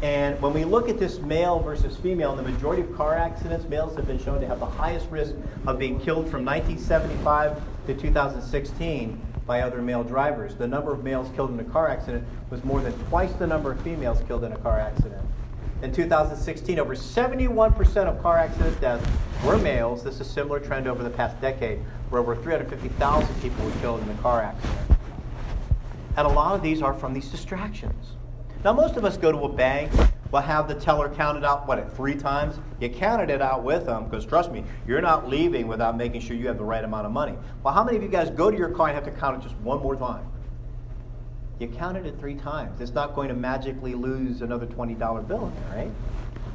And when we look at this male versus female, in the majority of car accidents, males have been shown to have the highest risk of being killed from 1975 to 2016 by other male drivers. The number of males killed in a car accident was more than twice the number of females killed in a car accident. In 2016, over 71% of car accident deaths were males. This is a similar trend over the past decade, where over 350,000 people were killed in a car accident. And a lot of these are from these distractions. Now, most of us go to a bank, we'll have the teller count it out, at 3 times? You counted it out with them, because trust me, you're not leaving without making sure you have the right amount of money. Well, how many of you guys go to your car and have to count it just one more time? You counted it 3 times. It's not going to magically lose another $20 bill in there, right?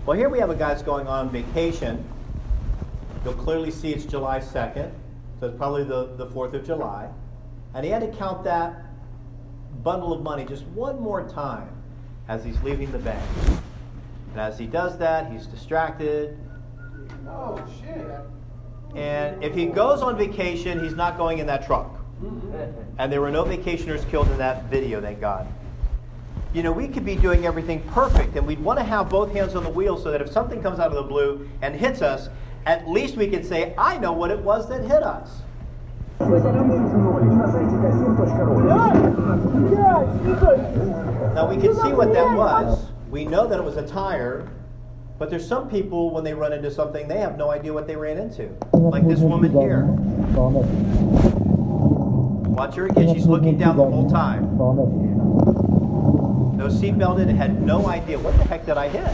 Well, here we have a guy that's going on vacation. You'll clearly see it's July 2nd, so it's probably the 4th of July. And he had to count that bundle of money just one more time as he's leaving the bank. And as he does that, he's distracted.
Oh, shit.
And if he goes on vacation, he's not going in that truck. And there were no vacationers killed in that video, thank God. We could be doing everything perfect, and we'd want to have both hands on the wheel so that if something comes out of the blue and hits us, at least we can say, I know what it was that hit us. Now we can see what that was. We know that it was a tire, but there's some people, when they run into something, they have no idea what they ran into. Like this woman here. Watch her again. She's looking down the whole time. No seatbelt in, and had no idea, what the heck did I hit?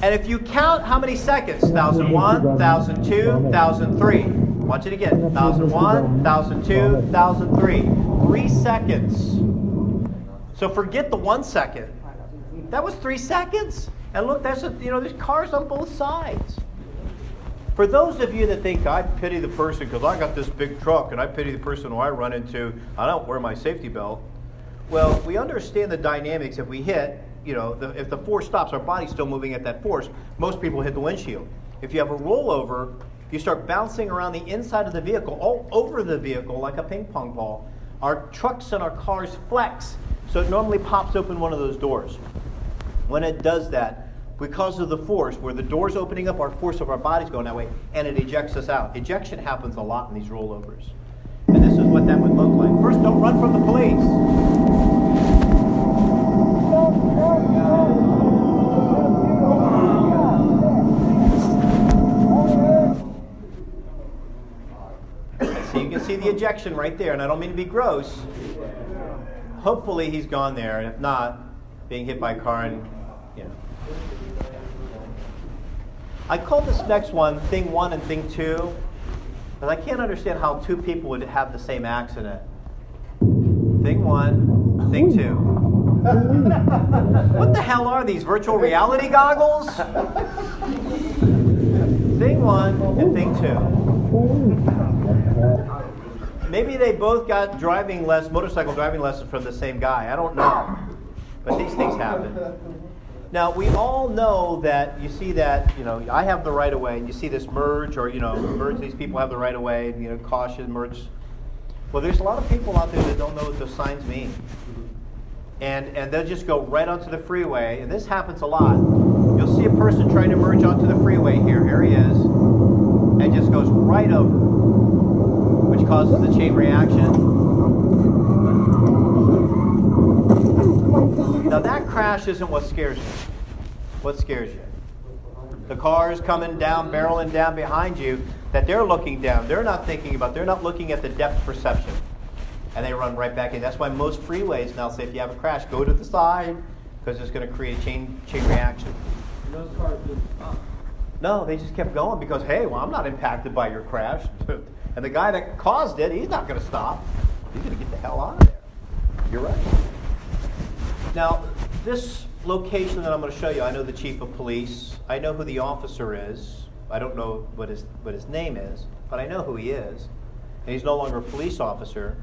And if you count how many seconds, 1001, 1002, 1003. Watch it again. 1001, 1002, 1003. 3 seconds. So forget the 1 second. That was 3 seconds. And look, there's cars on both sides. For those of you that think, I pity the person because I got this big truck, and I pity the person who I run into, I don't wear my safety belt. Well, we understand the dynamics. If we hit, if the force stops, our body's still moving at that force. Most people hit the windshield. If you have a rollover, you start bouncing around the inside of the vehicle, all over the vehicle like a ping pong ball. our trucks and our cars flex. So it normally pops open one of those doors. When it does that, because of the force, where the door's opening up, our force of our body's going that way, and it ejects us out. Ejection happens a lot in these rollovers. And this is what that would look like. First, don't run from the police. So you can see the ejection right there, and I don't mean to be gross. Hopefully he's gone there, and if not, being hit by a car and, you know. I call this next one Thing 1 and Thing 2, because I can't understand how two people would have the same accident. Thing 1, Thing 2. What the hell are these, virtual reality goggles? Thing 1 and Thing 2. Maybe they both got motorcycle driving lessons from the same guy. I don't know. But these things happen. Now, we all know that, you see that, I have the right of way, and you see this merge, or, merge, these people have the right of way, caution, merge. Well, there's a lot of people out there that don't know what those signs mean. And they'll just go right onto the freeway, and this happens a lot. You'll see a person trying to merge onto the freeway here. Here he is. And just goes right over, which causes the chain reaction. Now that crash isn't what scares you. What scares you? The cars coming down, barreling down behind you, that they're looking down. They're not looking at the depth perception. And they run right back in. That's why most freeways now say if you have a crash, go to the side, because it's going to create a chain reaction.
Those cars didn't stop.
No, they just kept going because, hey, well, I'm not impacted by your crash. And the guy that caused it, he's not going to stop. He's going to get the hell out of there. You're right. Now, this location that I'm going to show you, I know the chief of police. I know who the officer is. I don't know what his name is, but I know who he is. And he's no longer a police officer.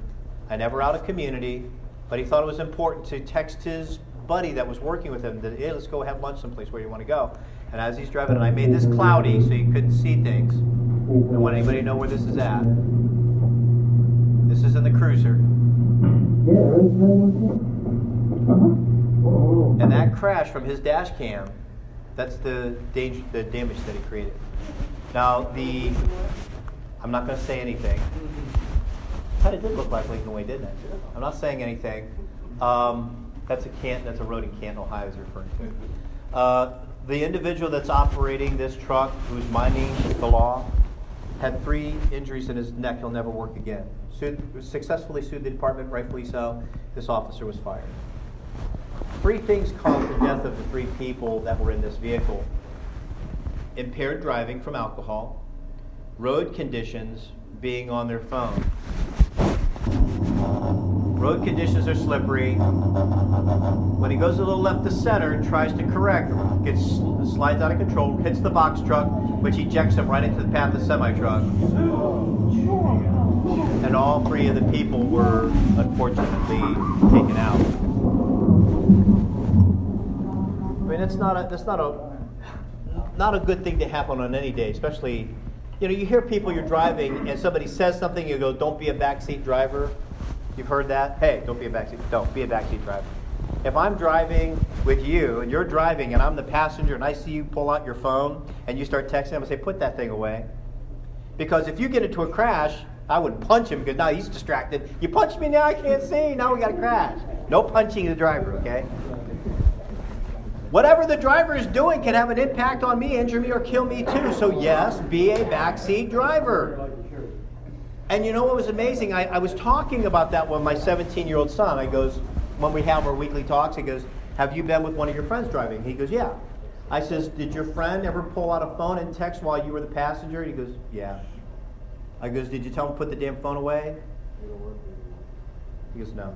I never out of community, but he thought it was important to text his buddy that was working with him that, hey, let's go have lunch someplace where you want to go. And as he's driving, and I made this cloudy so you couldn't see things. And want anybody to know where this is at? This is in the cruiser. And that crash from his dash cam, that's the damage that he created. Now, I'm not going to say anything. Kind of did look like Lincoln Way, didn't it? I'm not saying anything. That's a road in Canton, Ohio, is referring to. The individual that's operating this truck, who's minding the law, had 3 injuries in his neck. He'll never work again. Successfully sued the department, rightfully so. This officer was fired. 3 things caused the death of the 3 people that were in this vehicle: impaired driving from alcohol, road conditions, being on their phone. Road conditions are slippery. When he goes a little left to center and tries to correct, slides out of control, hits the box truck, which ejects him right into the path of the semi-truck. And all 3 of the people were unfortunately taken out. I mean, that's not a good thing to happen on any day, especially, you hear people, you're driving and somebody says something, you go, don't be a backseat driver. You've heard that? Hey, don't be a backseat driver. If I'm driving with you and you're driving and I'm the passenger and I see you pull out your phone and you start texting, I'm going to say, put that thing away. Because if you get into a crash, I would punch him because now he's distracted. You punched me, now I can't see, now we got a crash. No punching the driver, okay? Whatever the driver is doing can have an impact on me, injure me, or kill me too. So yes, be a backseat driver. And you know what was amazing? I was talking about that with my 17-year-old son. I goes, when we have our weekly talks, he goes, have you been with one of your friends driving? He goes, yeah. I says, did your friend ever pull out a phone and text while you were the passenger? He goes, yeah. I goes, did you tell him to put the damn phone away? He goes, no.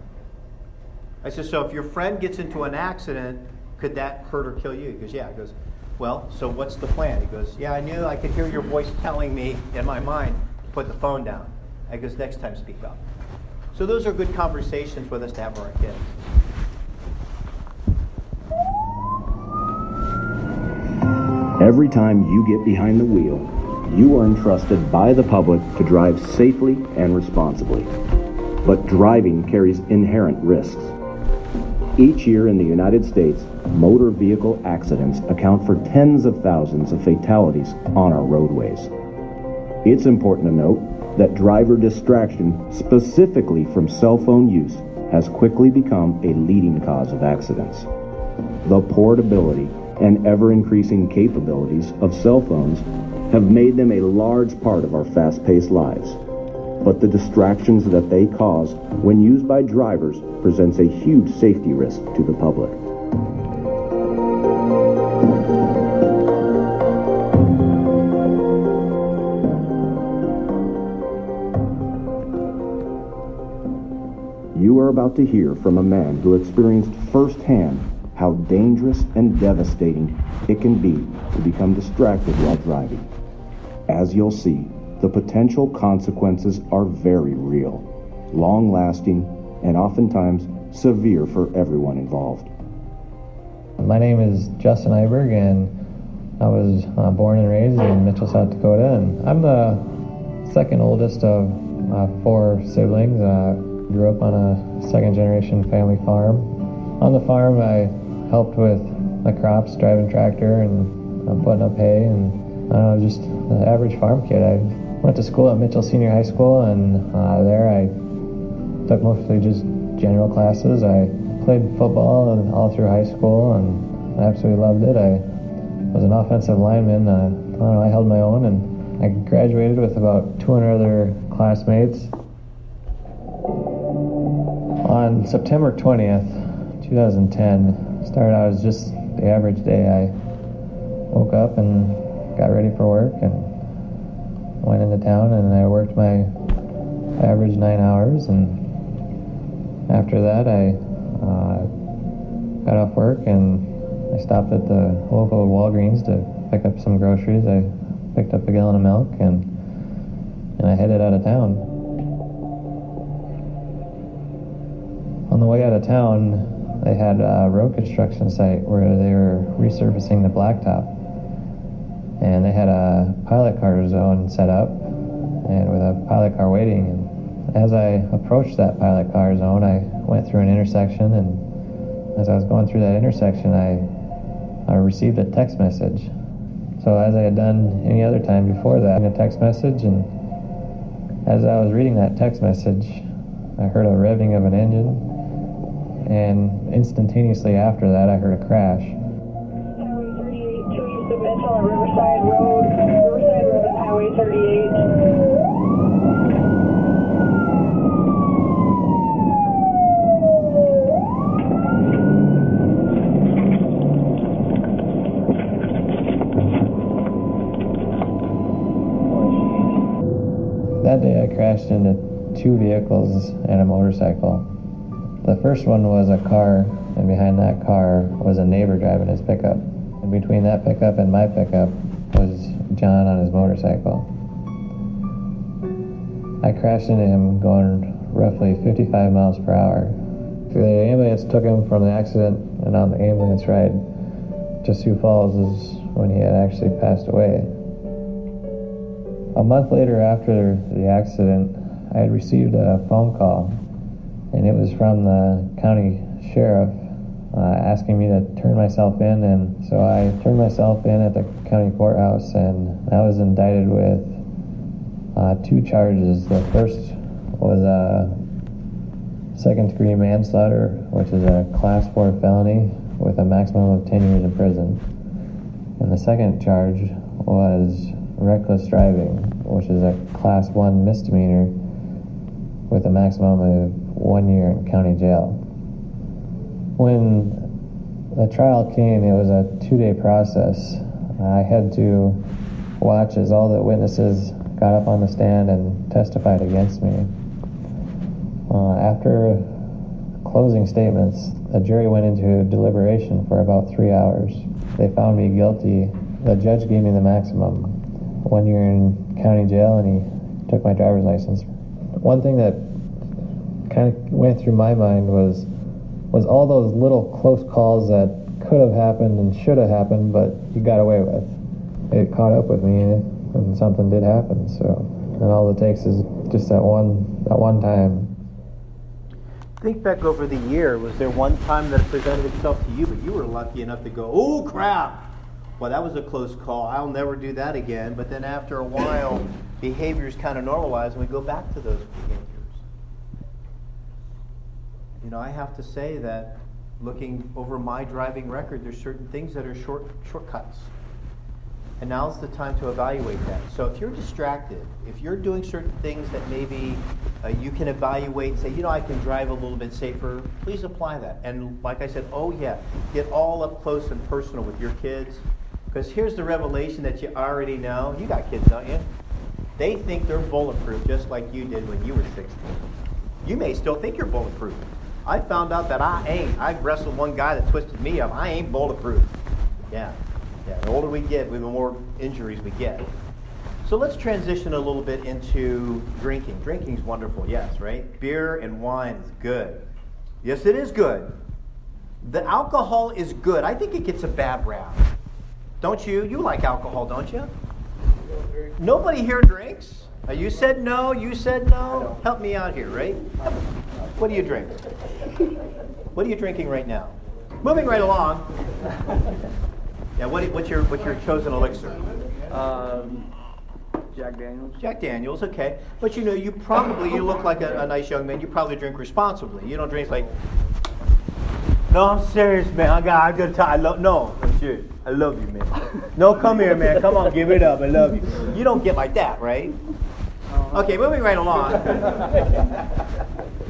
I said, so if your friend gets into an accident, could that hurt or kill you? He goes, yeah. He goes, well, so what's the plan? He goes, yeah, I knew, I could hear your voice telling me in my mind to put the phone down. I goes, next time speak up. So those are good conversations with us to have with our kids.
Every time you get behind the wheel, you are entrusted by the public to drive safely and responsibly. but driving carries inherent risks. Each year in the United States, motor vehicle accidents account for tens of thousands of fatalities on our roadways. It's important to note that driver distraction, specifically from cell phone use, has quickly become a leading cause of accidents. The portability and ever-increasing capabilities of cell phones have made them a large part of our fast-paced lives. But the distractions that they cause when used by drivers presents a huge safety risk to the public. You are about to hear from a man who experienced firsthand how dangerous and devastating it can be to become distracted while driving. As you'll see, the potential consequences are very real, long-lasting, and oftentimes severe for everyone involved.
My name is Justin Iberg, and I was born and raised in Mitchell, South Dakota, and I'm the second oldest of 4 siblings. Grew up on a second-generation family farm. On the farm, I helped with the crops, driving tractor, and putting up hay, and just an average farm kid. I went to school at Mitchell Senior High School, and there I took mostly just general classes. I played football all through high school, and I absolutely loved it. I was an offensive lineman. I held my own, and I graduated with about 200 other classmates. On September 20th, 2010, started out as just the average day. I woke up and got ready for work and went into town, and I worked my average 9 hours, and after that I got off work and I stopped at the local Walgreens to pick up some groceries. I picked up a gallon of milk and I headed out of town. On the way out of town, they had a road construction site where they were resurfacing the blacktop. And they had a pilot car zone set up, and with a pilot car waiting. And as I approached that pilot car zone, I went through an intersection, and as I was going through that intersection, I received a text message. So as I had done any other time before that, a text message, and as I was reading that text message, I heard a revving of an engine, and instantaneously after that, I heard a crash.
On Riverside Road and Highway 38.
That day I crashed into 2 vehicles and a motorcycle. The first one was a car, and behind that car was a neighbor driving his pickup. And between that pickup and my pickup was John on his motorcycle. I crashed into him going roughly 55 miles per hour. The ambulance took him from the accident, and on the ambulance ride to Sioux Falls is when he had actually passed away. A month later after the accident, I had received a phone call, and it was from the county sheriff asking me to turn myself in, and so I turned myself in at the county courthouse, and I was indicted with 2 charges. The first was a second-degree manslaughter, which is a Class 4 felony with a maximum of 10 years in prison. And the second charge was reckless driving, which is a Class 1 misdemeanor with a maximum of 1 year in county jail. When the trial came, it was a 2-day process. I had to watch as all the witnesses got up on the stand and testified against me. After closing statements, the jury went into deliberation for about 3 hours. They found me guilty. The judge gave me the maximum, 1 year in county jail, and he took my driver's license. One thing that kind of went through my mind was all those little close calls that could have happened and should have happened, but you got away with. It caught up with me, and something did happen. So, and all it takes is just that one time.
Think back over the year. Was there one time that it presented itself to you, but you were lucky enough to go, oh crap, well, that was a close call. I'll never do that again. But then after a while, behaviors kind of normalize and we go back to those behaviors. You know, I have to say that looking over my driving record, there's certain things that are shortcuts. And now's the time to evaluate that. So if you're distracted, if you're doing certain things that maybe you can evaluate and say, you know, I can drive a little bit safer, please apply that. And like I said, oh yeah, get all up close and personal with your kids. Because here's the revelation that you already know. You got kids, don't you? They think they're bulletproof just like you did when you were 16. You may still think you're bulletproof. I found out that I ain't. I wrestled one guy that twisted me up. I ain't bulletproof. Yeah. The older we get, the more injuries we get. So let's transition a little bit into drinking. Drinking's wonderful, yes, right? Beer and wine is good. Yes, it is good. The alcohol is good. I think it gets a bad rap. Don't you? You like alcohol, don't you? Nobody here drinks? You said no, you said no. Help me out here, right? What do you drink? What are you drinking right now? Moving right along. Yeah, what's your chosen elixir?
Jack Daniels.
Jack Daniels, okay. But you know, you look like a nice young man. You probably drink responsibly. You don't drink like, no, I'm serious, man. I got time. No, I'm serious. I love you, man. No, come here, man. Come on, give it up. I love you. You don't get like that, right? Okay, moving right along.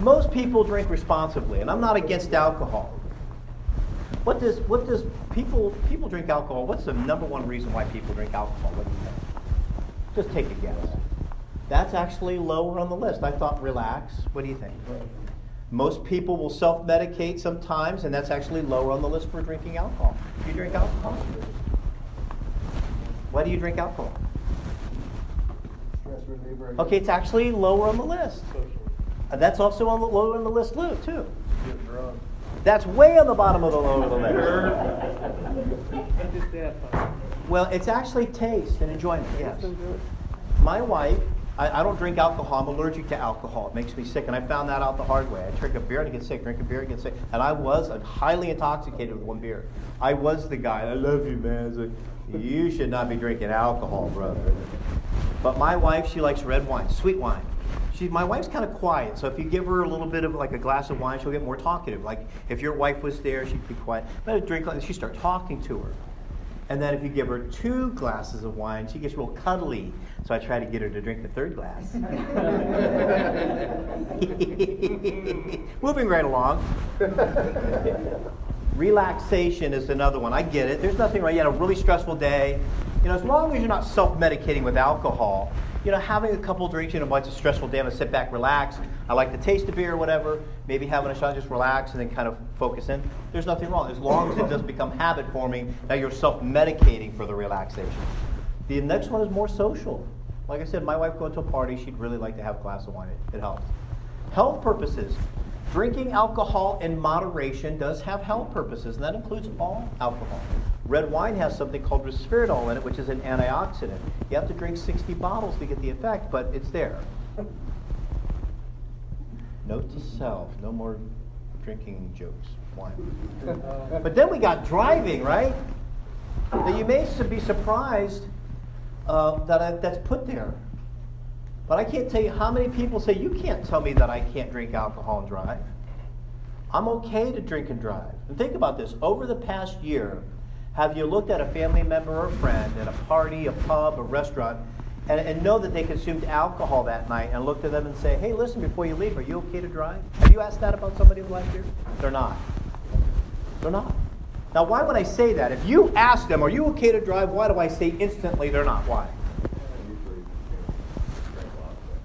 Most people drink responsibly, and I'm not against alcohol. What does people drink alcohol? What's the number one reason why people drink alcohol? What do you think? Just take a guess. That's actually lower on the list. I thought relax. What do you think? Most people will self-medicate sometimes, and that's actually lower on the list for drinking alcohol. Do you drink alcohol? Why do you drink alcohol?
Stress reliever.
Okay, it's actually lower on the list. That's also lower on the list too.
Get drunk.
That's way on the bottom of the lower of the list. Well, it's actually taste and enjoyment, yes. My wife, I don't drink alcohol. I'm allergic to alcohol. It makes me sick, and I found that out the hard way. I drink a beer and I get sick, drink a beer and get sick. And I was highly intoxicated with one beer. I was the guy, I love you, man. It's like, you should not be drinking alcohol, brother. But my wife, she likes red wine, sweet wine. My wife's kind of quiet, so if you give her a little bit of like a glass of wine, she'll get more talkative. Like if your wife was there, she'd be quiet. But a drink like this, she start talking to her. And then if you give her 2 glasses of wine, she gets real cuddly. So I try to get her to drink the 3rd glass. Moving right along. Relaxation is another one. I get it. There's nothing wrong. You had a really stressful day. You know, as long as you're not self-medicating with alcohol, you know, having a couple drinks, you know, it's a stressful day. I'm gonna sit back, relax. I like the taste of beer or whatever. Maybe having a shot, just relax and then kind of focus in. There's nothing wrong. As long as it doesn't become habit forming, now you're self-medicating for the relaxation. The next one is more social. Like I said, my wife going to a party, she'd really like to have a glass of wine. It helps. Health purposes. Drinking alcohol in moderation does have health purposes, and that includes all alcohol. Red wine has something called resveratrol in it, which is an antioxidant. You have to drink 60 bottles to get the effect, but it's there. Note to self, no more drinking jokes, wine. But then we got driving, right? Now you may be surprised that's put there. But I can't tell you how many people say, you can't tell me that I can't drink alcohol and drive. I'm okay to drink and drive. And think about this. Over the past year, have you looked at a family member or a friend at a party, a pub, a restaurant, and know that they consumed alcohol that night and looked at them and say, hey, listen, before you leave, are you okay to drive? Have you asked that about somebody last year? They're not. They're not. Now, why would I say that? If you ask them, are you okay to drive, why do I say instantly they're not? Why?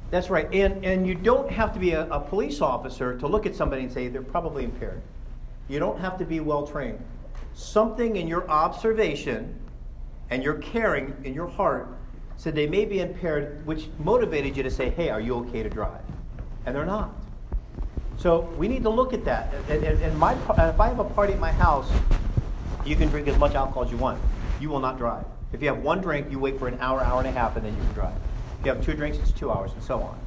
That's right. And you don't have to be a police officer to look at somebody and say they're probably impaired. You don't have to be well trained. Something in your observation and your caring in your heart said they may be impaired, which motivated you to say, hey, are you okay to drive? And they're not. So we need to look at that. And if I have a party at my house, you can drink as much alcohol as you want. You will not drive. If you have 1 drink, you wait for an hour, hour and a half, and then you can drive. If you have 2 drinks, it's 2 hours, and so on.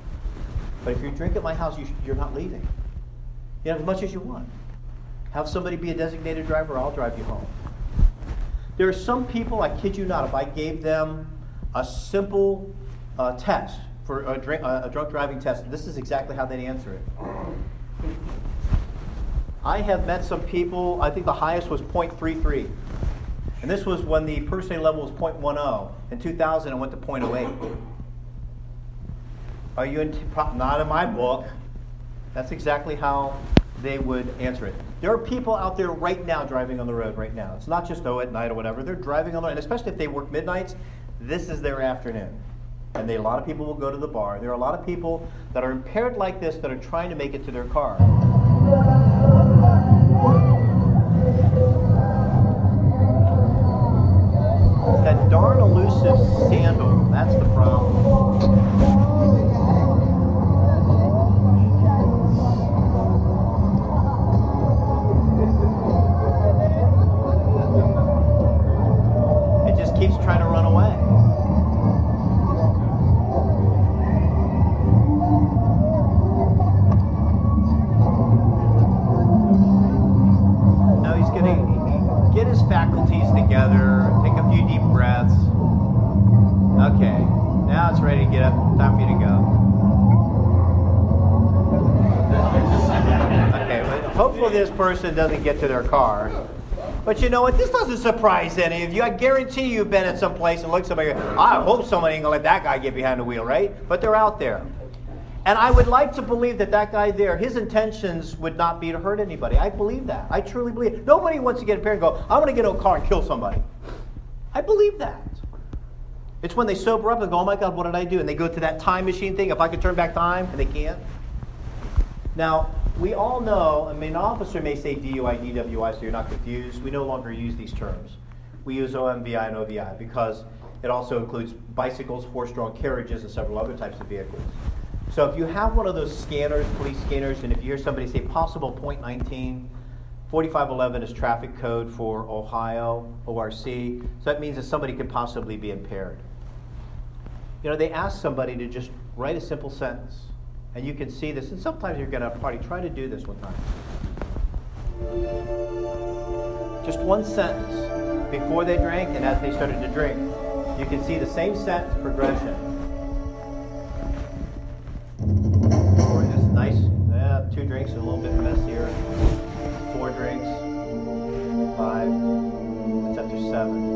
But if you drink at my house, you're not leaving. You know, as much as you want. Have somebody be a designated driver, I'll drive you home. There are some people, I kid you not, if I gave them a simple test for a drunk driving test, this is exactly how they'd answer it. I have met some people, I think the highest was 0.33. And this was when the personality level was 0.10. In 2000, it went to 0.08. Are you not in my book? That's exactly how they would answer it. There are people out there right now driving on the road right now. It's not just at night or whatever. They're driving on the road, and especially if they work midnights, this is their afternoon. And a lot of people will go to the bar. There are a lot of people that are impaired like this that are trying to make it to their car. It's that darn elusive sandal. That's the problem. Keeps trying to run away. Now he's going to get his faculties together, take a few deep breaths. Okay, now it's ready to get up. Time for you to go. Okay, but hopefully this person doesn't get to their car. But you know what? This doesn't surprise any of you. I guarantee you've been at some place and looked at somebody and go, I hope somebody ain't going to let that guy get behind the wheel, right? But they're out there. And I would like to believe that that guy there, his intentions would not be to hurt anybody. I believe that. I truly believe it. Nobody wants to get impaired and go, I'm going to get in a car and kill somebody. I believe that. It's when they sober up and go, oh my God, what did I do? And they go to that time machine thing, if I could turn back time, and they can't. Now, we all know, I mean, an officer may say DUI, DWI, so you're not confused. We no longer use these terms. We use OMVI and OVI because it also includes bicycles, horse-drawn carriages, and several other types of vehicles. So if you have one of those scanners, police scanners, and if you hear somebody say possible .19, 4511 is traffic code for Ohio, ORC, so that means that somebody could possibly be impaired. You know, they ask somebody to just write a simple sentence. And you can see this, and sometimes you're going to party. Try to do this one time. Just one sentence before they drank and as they started to drink. You can see the same sentence progression. Or this nice, 2 drinks, a little bit messier. 4 drinks, 5, it's up to 7.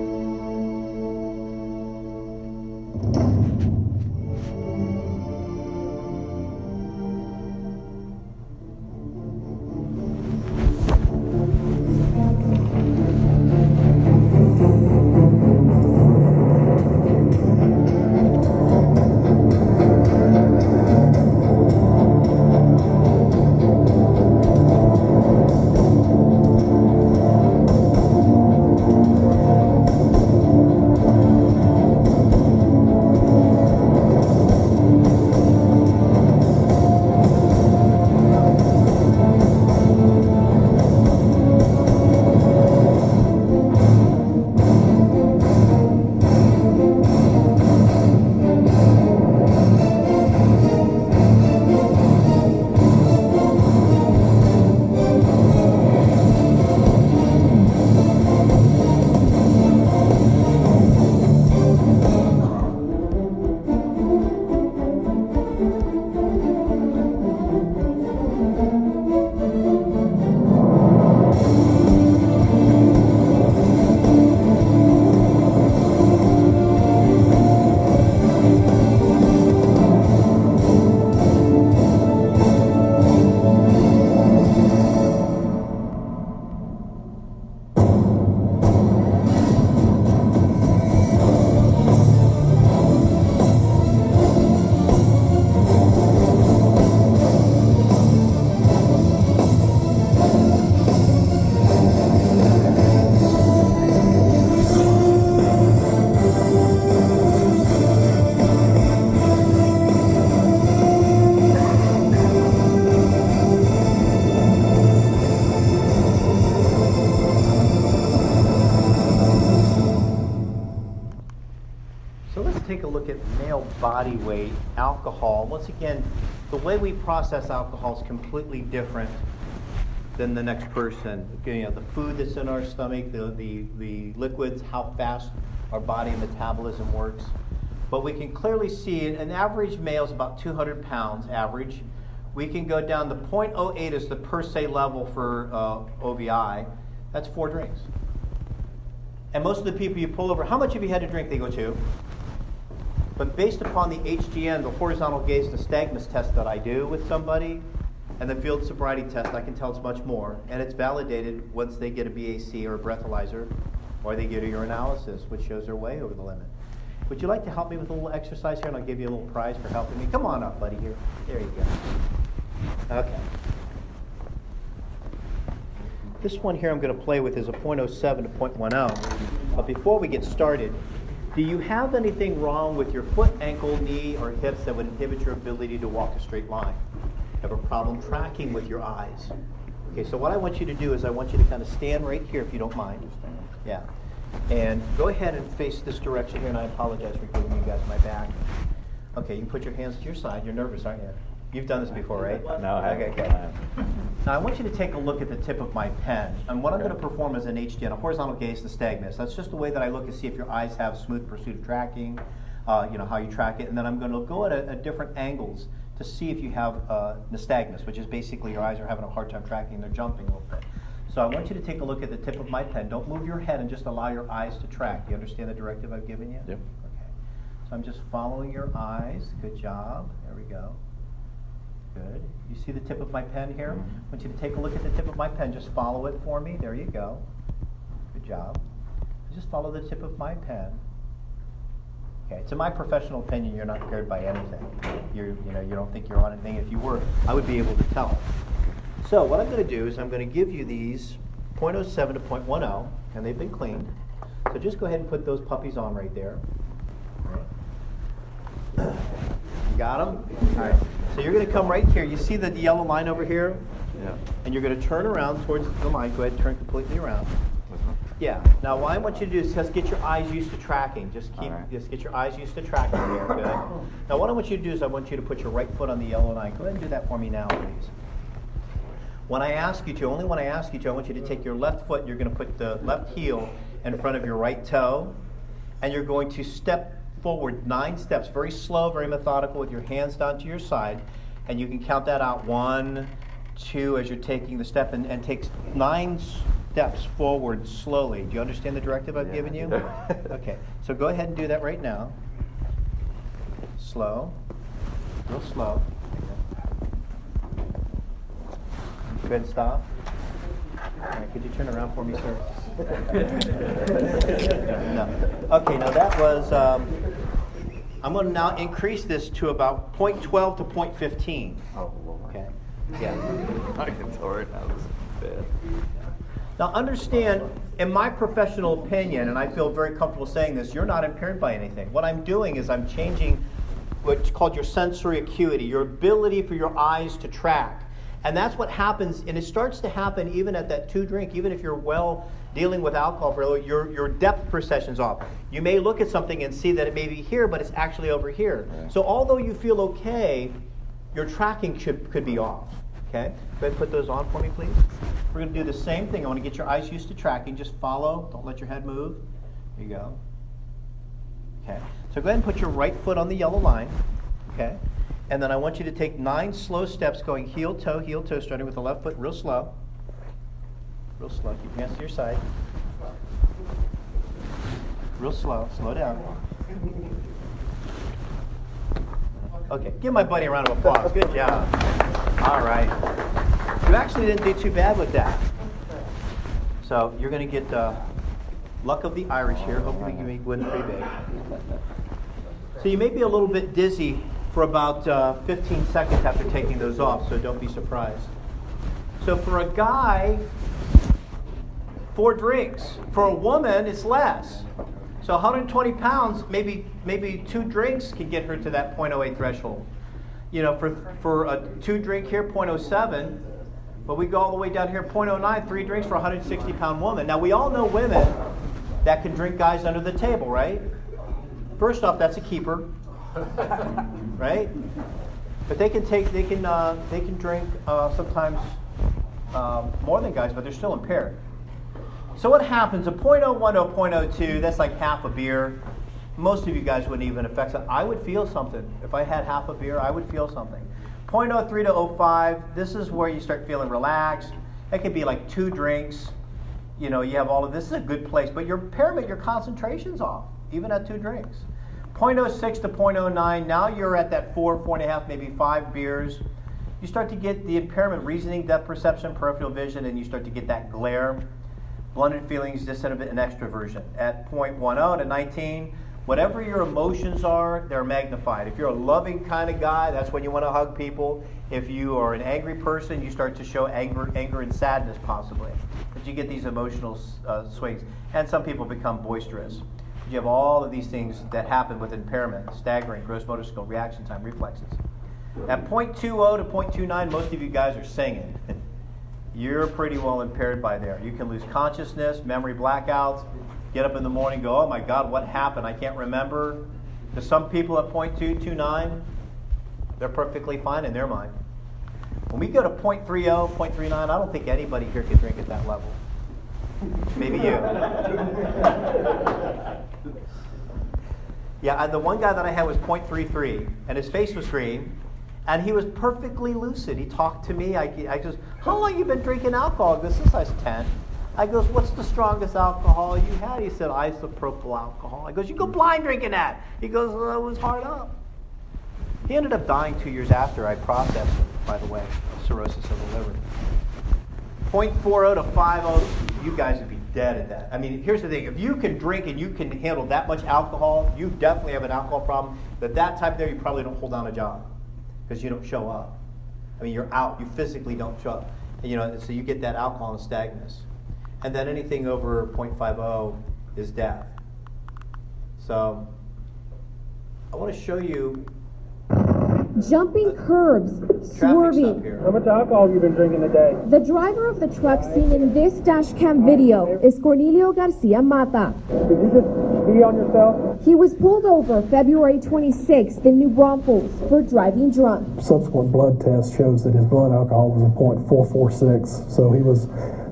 Body weight, alcohol. Once again, the way we process alcohol is completely different than the next person. You know, the food that's in our stomach, the liquids, how fast our body metabolism works. But we can clearly see an average male is about 200 pounds average. We can go down to 0.08 is the per se level for OVI. That's 4 drinks. And most of the people you pull over, how much have you had to drink? They go 2. But based upon the HGN, the horizontal gaze nystagmus test that I do with somebody, and the field sobriety test, I can tell it's much more. And it's validated once they get a BAC or a breathalyzer, or they get a urinalysis, which shows they're way over the limit. Would you like to help me with a little exercise here, and I'll give you a little prize for helping me? Come on up, buddy, here. There you go. Okay. This one here I'm going to play with is a 0.07 to 0.10. But before we get started, do you have anything wrong with your foot, ankle, knee, or hips that would inhibit your ability to walk a straight line? Have a problem tracking with your eyes? Okay, so what I want you to do is I want you to kind of stand right here if you don't mind. Yeah. And go ahead and face this direction here, and I apologize for giving you guys my back. Okay, you can put your hands to your side. You're nervous, aren't you? You've done this before, right?
No, I haven't.
Okay. Now I want you to take a look at the tip of my pen. And what I'm going to perform is an HGN, a horizontal gaze nystagmus. That's just the way that I look to see if your eyes have smooth pursuit of tracking, you know, how you track it. And then I'm going to go at different angles to see if you have nystagmus, which is basically your eyes are having a hard time tracking. They're jumping a little bit. So I want you to take a look at the tip of my pen. Don't move your head and just allow your eyes to track. Do you understand the directive I've given you?
Yep.
Okay. So I'm just following your eyes. Good job. There we go. Good. You see the tip of my pen here? I want you to take a look at the tip of my pen. Just follow it for me. There you go. Good job. Just follow the tip of my pen. Okay. To my professional opinion, you're not scared by anything. You don't think you're on anything. If you were, I would be able to tell. So what I'm going to do is I'm going to give you these 0.07 to 0.10, and they've been cleaned. So just go ahead and put those puppies on right there. You got them? All right. So you're going to come right here. You see the yellow line over here?
Yeah.
And you're going to turn around towards the line. Go ahead and turn completely around. Yeah. Now what I want you to do is just get your eyes used to tracking. Just get your eyes used to tracking there. Good. Now what I want you to do is I want you to put your right foot on the yellow line. Go ahead and do that for me now, please. When I ask you to, only when I ask you to, I want you to take your left foot, you're going to put the left heel in front of your right toe, and you're going to step forward 9 steps, very slow, very methodical, with your hands down to your side, and you can count that out 1, 2 as you're taking the step, and take 9 steps forward slowly. Do you understand the directive I've given you? Okay, so go ahead and do that right now. Slow, real slow. Go ahead and stop. All right, could you turn around for me, sir? No. Okay, now that was, I'm going to now increase this to about 0.12 to 0.15.
Oh, Lord.
Okay. Yeah.
I can tell right now this is bad.
Now understand, in my professional opinion, and I feel very comfortable saying this, you're not impaired by anything. What I'm doing is I'm changing what's called your sensory acuity, your ability for your eyes to track. And that's what happens, and it starts to happen even at that 2 drink, even if you're well dealing with alcohol for a little, your depth perception's off. You may look at something and see that it may be here, but it's actually over here. Okay. So although you feel okay, your tracking could be off. Okay? Go ahead and put those on for me, please. We're going to do the same thing. I want to get your eyes used to tracking. Just follow. Don't let your head move. There you go. Okay. So go ahead and put your right foot on the yellow line. Okay? And then I want you to take 9 slow steps going heel, toe, starting with the left foot real slow. Real slow. Keep your hands to your side. Real slow. Slow down. Okay. Give my buddy a round of applause. Good job. All right. You actually didn't do too bad with that. So you're going to get luck of the Irish here. Hopefully you win pretty big. So you may be a little bit dizzy for about 15 seconds after taking those off, so don't be surprised. So for a guy, 4 drinks. For a woman, it's less. So 120 pounds, maybe 2 drinks can get her to that 0.08 threshold. You know, for a 2 drink here, 0.07, but we go all the way down here, 0.09, 3 drinks for a 160-pound woman. Now we all know women that can drink guys under the table, right? First off, that's a keeper. Right? But they can drink sometimes more than guys, but they're still impaired. So what happens? A .01 to a .02, that's like half a beer. Most of you guys wouldn't even affect it. I would feel something. If I had half a beer, I would feel something. .03 to 05, this is where you start feeling relaxed. It could be like 2 drinks. You know, you have all of this. This is a good place, but your impairment, your concentration's off, even at 2 drinks. .06 to .09, now you're at that 4, 4.5, maybe 5 beers. You start to get the impairment, reasoning, depth perception, peripheral vision, and you start to get that glare, blended feelings, dissonant and extroversion. At .10 to 19, whatever your emotions are, they're magnified. If you're a loving kind of guy, that's when you want to hug people. If you are an angry person, you start to show anger and sadness possibly. But you get these emotional swings. And some people become boisterous. You have all of these things that happen with impairment: staggering, gross motor skill, reaction time, reflexes. At .20 to .29, most of you guys are singing. You're pretty well impaired by there. You can lose consciousness, memory blackouts, get up in the morning, go, oh my God, what happened? I can't remember. To some people at .2, .29, they're perfectly fine in their mind. When we go to .30, .39, I don't think anybody here can drink at that level. Maybe you. Yeah, the one guy that I had was .33, and his face was green, and he was perfectly lucid. He talked to me. I just, how long you been drinking alcohol? He goes, since I was 10. I goes, what's the strongest alcohol you had? He said, isopropyl alcohol. I goes, you go blind drinking that. He goes, well, it was hard up. He ended up dying 2 years after I processed him, by the way, cirrhosis of the liver. .40 to 50, you guys would be dead at that. I mean, here's the thing. If you can drink and you can handle that much alcohol, you definitely have an alcohol problem. But that type there, you probably don't hold down a job because you don't show up. I mean, you're out. You physically don't show up. And, you know, so you get that alcohol and stagnus. And then anything over .50 is death. So I want to show you
jumping curbs, swerving.
How much alcohol have you been drinking a day?
The driver of the truck seen in this dash cam video is Cornelio Garcia Mata.
Did you just pee on yourself?
He was pulled over February 26th in New Braunfels for driving drunk.
Subsequent blood test shows that his blood alcohol was a .446, so he was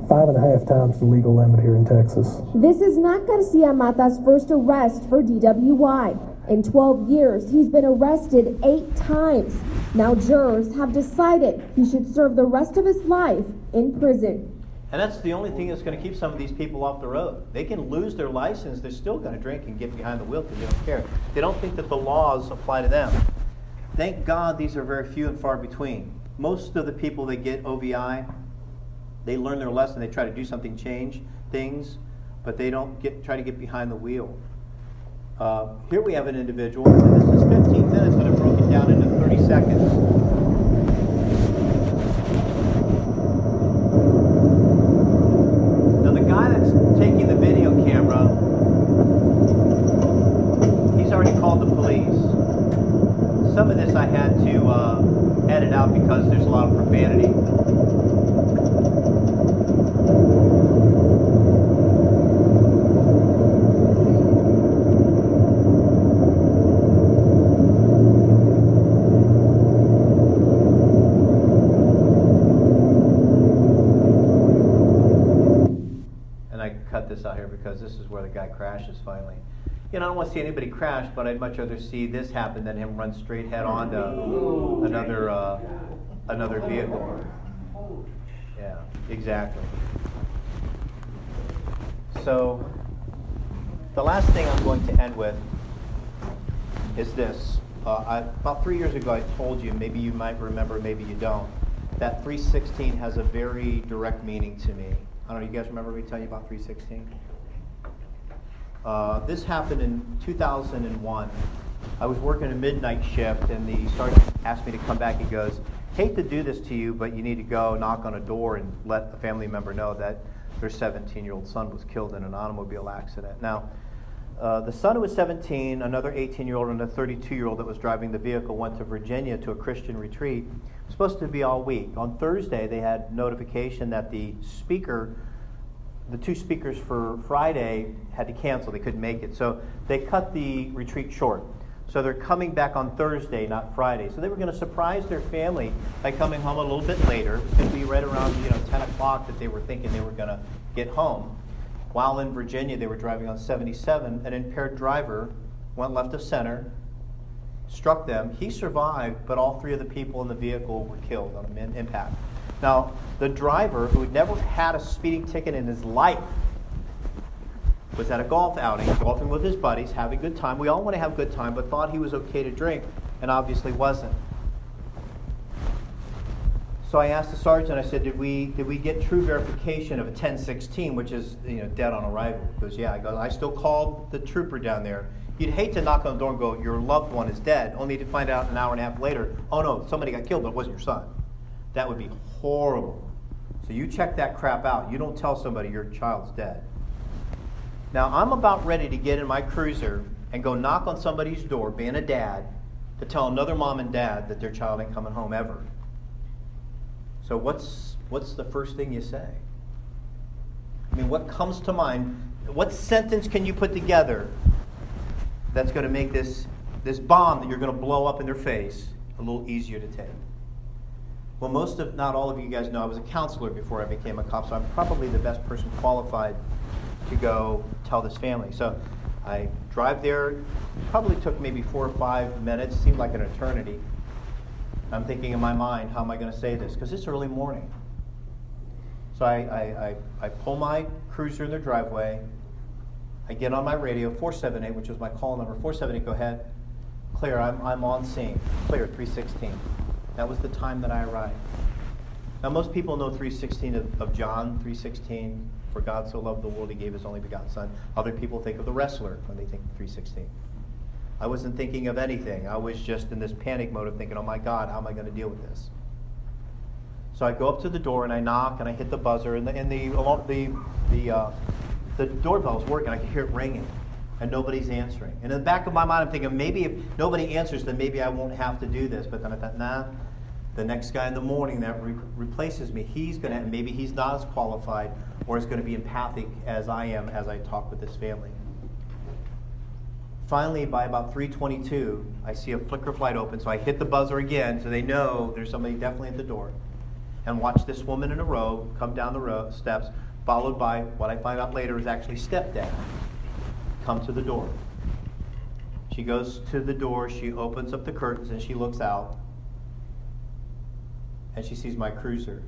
5.5 times the legal limit here in Texas.
This is not Garcia Mata's first arrest for DWI. In 12 years, he's been arrested 8 times. Now jurors have decided he should serve the rest of his life in prison.
And that's the only thing that's going to keep some of these people off the road. They can lose their license, they're still going to drink and get behind the wheel because they don't care. They don't think that the laws apply to them. Thank God these are very few and far between. Most of the people that get OVI, they learn their lesson, they try to do something, change things, but they don't try to get behind the wheel. Here we have an individual, and this is 15 minutes that are broken down into 30 seconds. Now the guy that's taking the video camera, he's already called the police. Some of this I had to edit out because there's a lot of profanity. Out here because this is where the guy crashes finally. You know, I don't want to see anybody crash, but I'd much rather see this happen than him run straight head on to another vehicle. Yeah, exactly. So the last thing I'm going to end with is this. About 3 years ago I told you, maybe you might remember, maybe you don't, that 316 has a very direct meaning to me. I don't know, you guys remember me telling you about 316? This happened in 2001. I was working a midnight shift, and the sergeant asked me to come back. He goes, hate to do this to you, but you need to go knock on a door and let a family member know that their 17-year-old son was killed in an automobile accident. Now, the son who was 17, another 18-year-old, and a 32-year-old that was driving the vehicle went to Virginia to a Christian retreat. It was supposed to be all week. On Thursday, they had notification that the two speakers for Friday had to cancel. They couldn't make it. So they cut the retreat short. So they're coming back on Thursday, not Friday. So they were going to surprise their family by coming home a little bit later. It could be right around 10 o'clock that they were thinking they were going to get home. While in Virginia, they were driving on 77. An impaired driver went left of center, struck them. He survived, but all three of the people in the vehicle were killed on an impact. Now, the driver, who had never had a speeding ticket in his life, was at a golf outing, golfing with his buddies, having a good time. We all want to have a good time, but thought he was okay to drink, and obviously wasn't. So I asked the sergeant, I said, did we get true verification of a 1016, which is dead on arrival? He goes, yeah. I go, I still called the trooper down there. You'd hate to knock on the door and go, your loved one is dead, only to find out an hour and a half later, oh no, somebody got killed, but it wasn't your son. That would be horrible. So you check that crap out. You don't tell somebody your child's dead. Now, I'm about ready to get in my cruiser and go knock on somebody's door, being a dad, to tell another mom and dad that their child ain't coming home ever. So what's the first thing you say? I mean, what comes to mind? What sentence can you put together that's going to make this bomb that you're going to blow up in their face a little easier to take? Well, most of, not all of you guys know, I was a counselor before I became a cop, so I'm probably the best person qualified to go tell this family. So I drive there. It probably took maybe 4 or 5 minutes. Seemed like an eternity. I'm thinking in my mind, how am I going to say this? Because it's early morning. So I pull my cruiser in their driveway. I get on my radio, 478, which was my call number. 478, go ahead. Clear, I'm on scene. Clear, 316. That was the time that I arrived. Now, most people know 316 of John 3:16. For God so loved the world, he gave his only begotten Son. Other people think of the wrestler when they think 3:16. I wasn't thinking of anything. I was just in this panic mode of thinking, oh my God, how am I going to deal with this? So I go up to the door and I knock and I hit the buzzer and the doorbell's working. I can hear it ringing and nobody's answering. And in the back of my mind, I'm thinking, maybe if nobody answers, then maybe I won't have to do this. But then I thought, nah. The next guy in the morning that replaces me, maybe he's not as qualified or is going to be empathic as I am as I talk with this family. Finally, by about 3:22, I see a flicker of light open, so I hit the buzzer again so they know there's somebody definitely at the door. And watch this woman in a robe come down the steps, followed by what I find out later is actually stepdad, come to the door. She goes to the door, she opens up the curtains, and she looks out. And she sees my cruiser.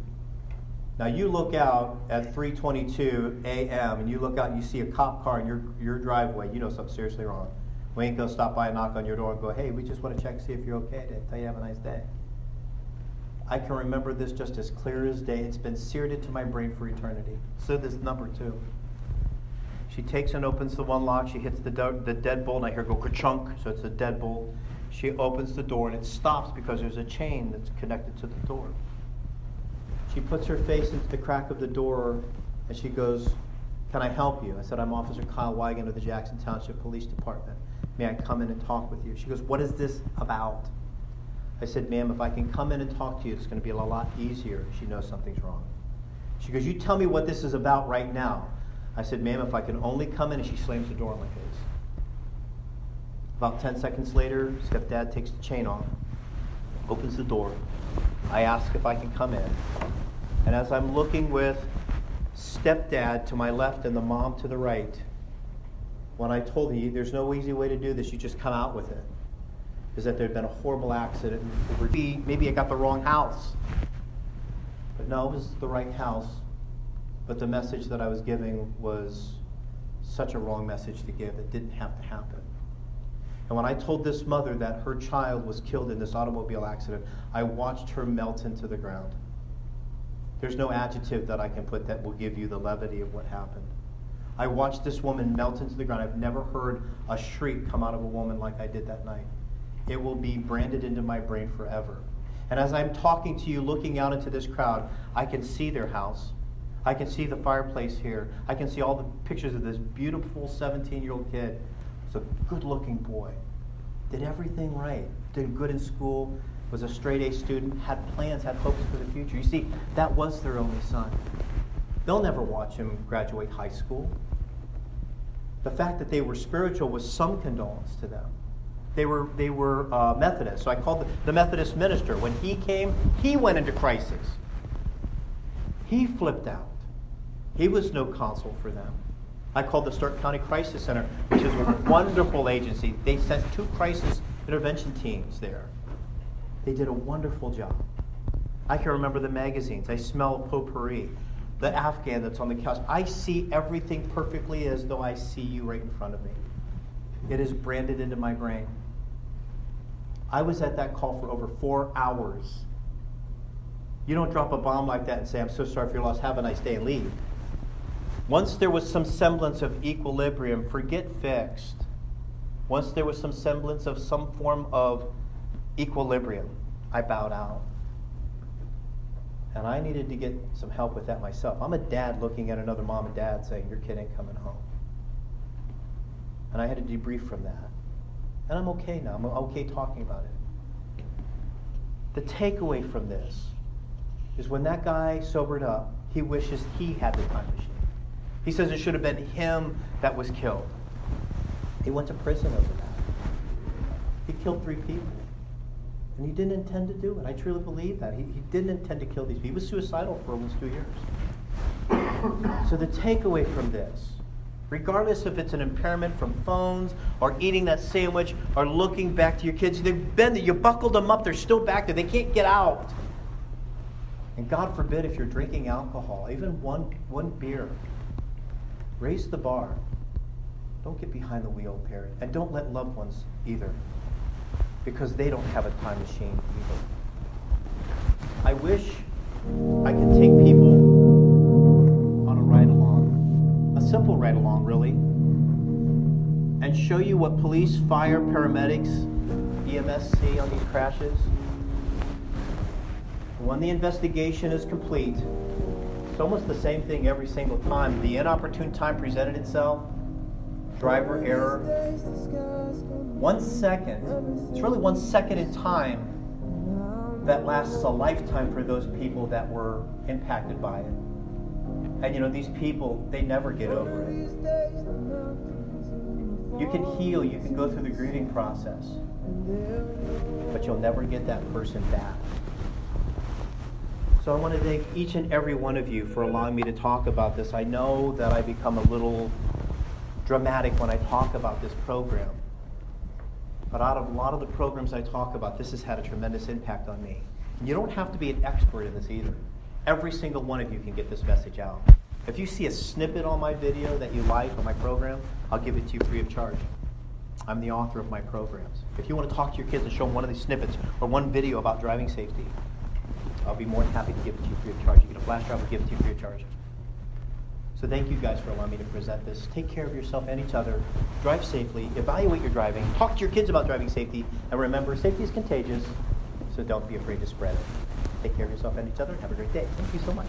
Now you look out at 3:22 a.m. and you look out and you see a cop car in your driveway. You know something's seriously wrong. We ain't gonna stop by and knock on your door and go, hey, we just want to check to see if you're okay, to tell you have a nice day. I can remember this just as clear as day. It's been seared into my brain for eternity. So this number 2. She takes and opens the one lock. She hits the deadbolt, and I hear go ka-chunk, so it's a deadbolt. She opens the door, and it stops because there's a chain that's connected to the door. She puts her face into the crack of the door, and she goes, can I help you? I said, I'm Officer Kyle Wiegand of the Jackson Township Police Department. May I come in and talk with you? She goes, what is this about? I said, ma'am, if I can come in and talk to you, it's going to be a lot easier. She knows something's wrong. She goes, you tell me what this is about right now. I said, ma'am, if I can only come in, and she slams the door in my face. About 10 seconds later, stepdad takes the chain off, opens the door. I ask if I can come in. And as I'm looking with stepdad to my left and the mom to the right, when I told her, there's no easy way to do this, you just come out with it, is that there had been a horrible accident. Maybe I got the wrong house. But no, it was the right house. But the message that I was giving was such a wrong message to give. It didn't have to happen. And when I told this mother that her child was killed in this automobile accident, I watched her melt into the ground. There's no adjective that I can put that will give you the levity of what happened. I watched this woman melt into the ground. I've never heard a shriek come out of a woman like I did that night. It will be branded into my brain forever. And as I'm talking to you, looking out into this crowd, I can see their house. I can see the fireplace here. I can see all the pictures of this beautiful 17-year-old kid. He's a good-looking boy. Did everything right. Did good in school. Was a straight-A student. Had plans, had hopes for the future. You see, that was their only son. They'll never watch him graduate high school. The fact that they were spiritual was some condolence to them. They were Methodist. So I called the Methodist minister. When he came, he went into crisis. He flipped out. He was no console for them. I called the Stark County Crisis Center, which is a wonderful agency. They sent 2 crisis intervention teams there. They did a wonderful job. I can remember the magazines. I smell potpourri. The Afghan that's on the couch. I see everything perfectly as though I see you right in front of me. It is branded into my brain. I was at that call for over 4 hours. You don't drop a bomb like that and say, I'm so sorry for your loss, have a nice day, and leave. Once there was some semblance of equilibrium, forget fixed. Once there was some semblance of some form of equilibrium, I bowed out. And I needed to get some help with that myself. I'm a dad looking at another mom and dad saying, your kid ain't coming home. And I had to debrief from that. And I'm okay now. I'm okay talking about it. The takeaway from this is when that guy sobered up, he wishes he had the time machine. He says it should have been him that was killed. He went to prison over that. He killed 3 people. And he didn't intend to do it. I truly believe that. He didn't intend to kill these people. He was suicidal for almost 2 years. So the takeaway from this, regardless if it's an impairment from phones or eating that sandwich or looking back to your kids, they've been there. You buckled them up. They're still back there. They can't get out. And God forbid if you're drinking alcohol, even one beer, raise the bar. Don't get behind the wheel, period. And don't let loved ones either, because they don't have a time machine either. I wish I could take people on a ride-along, a simple ride-along, really, and show you what police, fire, paramedics, EMS see on these crashes. When the investigation is complete, it's almost the same thing every single time. The inopportune time presented itself, driver error. 1 second, it's really 1 second in time that lasts a lifetime for those people that were impacted by it. And you know, these people, they never get over it. You can heal, you can go through the grieving process, but you'll never get that person back. So I want to thank each and every one of you for allowing me to talk about this. I know that I become a little dramatic when I talk about this program. But out of a lot of the programs I talk about, this has had a tremendous impact on me. And you don't have to be an expert in this either. Every single one of you can get this message out. If you see a snippet on my video that you like on my program, I'll give it to you free of charge. I'm the author of my programs. If you want to talk to your kids and show them one of these snippets or one video about driving safety, I'll be more than happy to give it to you free of charge. You get a flash drive, I'll give it to you free of charge. So thank you guys for allowing me to present this. Take care of yourself and each other. Drive safely. Evaluate your driving. Talk to your kids about driving safety. And remember, safety is contagious, so don't be afraid to spread it. Take care of yourself and each other. Have a great day. Thank you so much.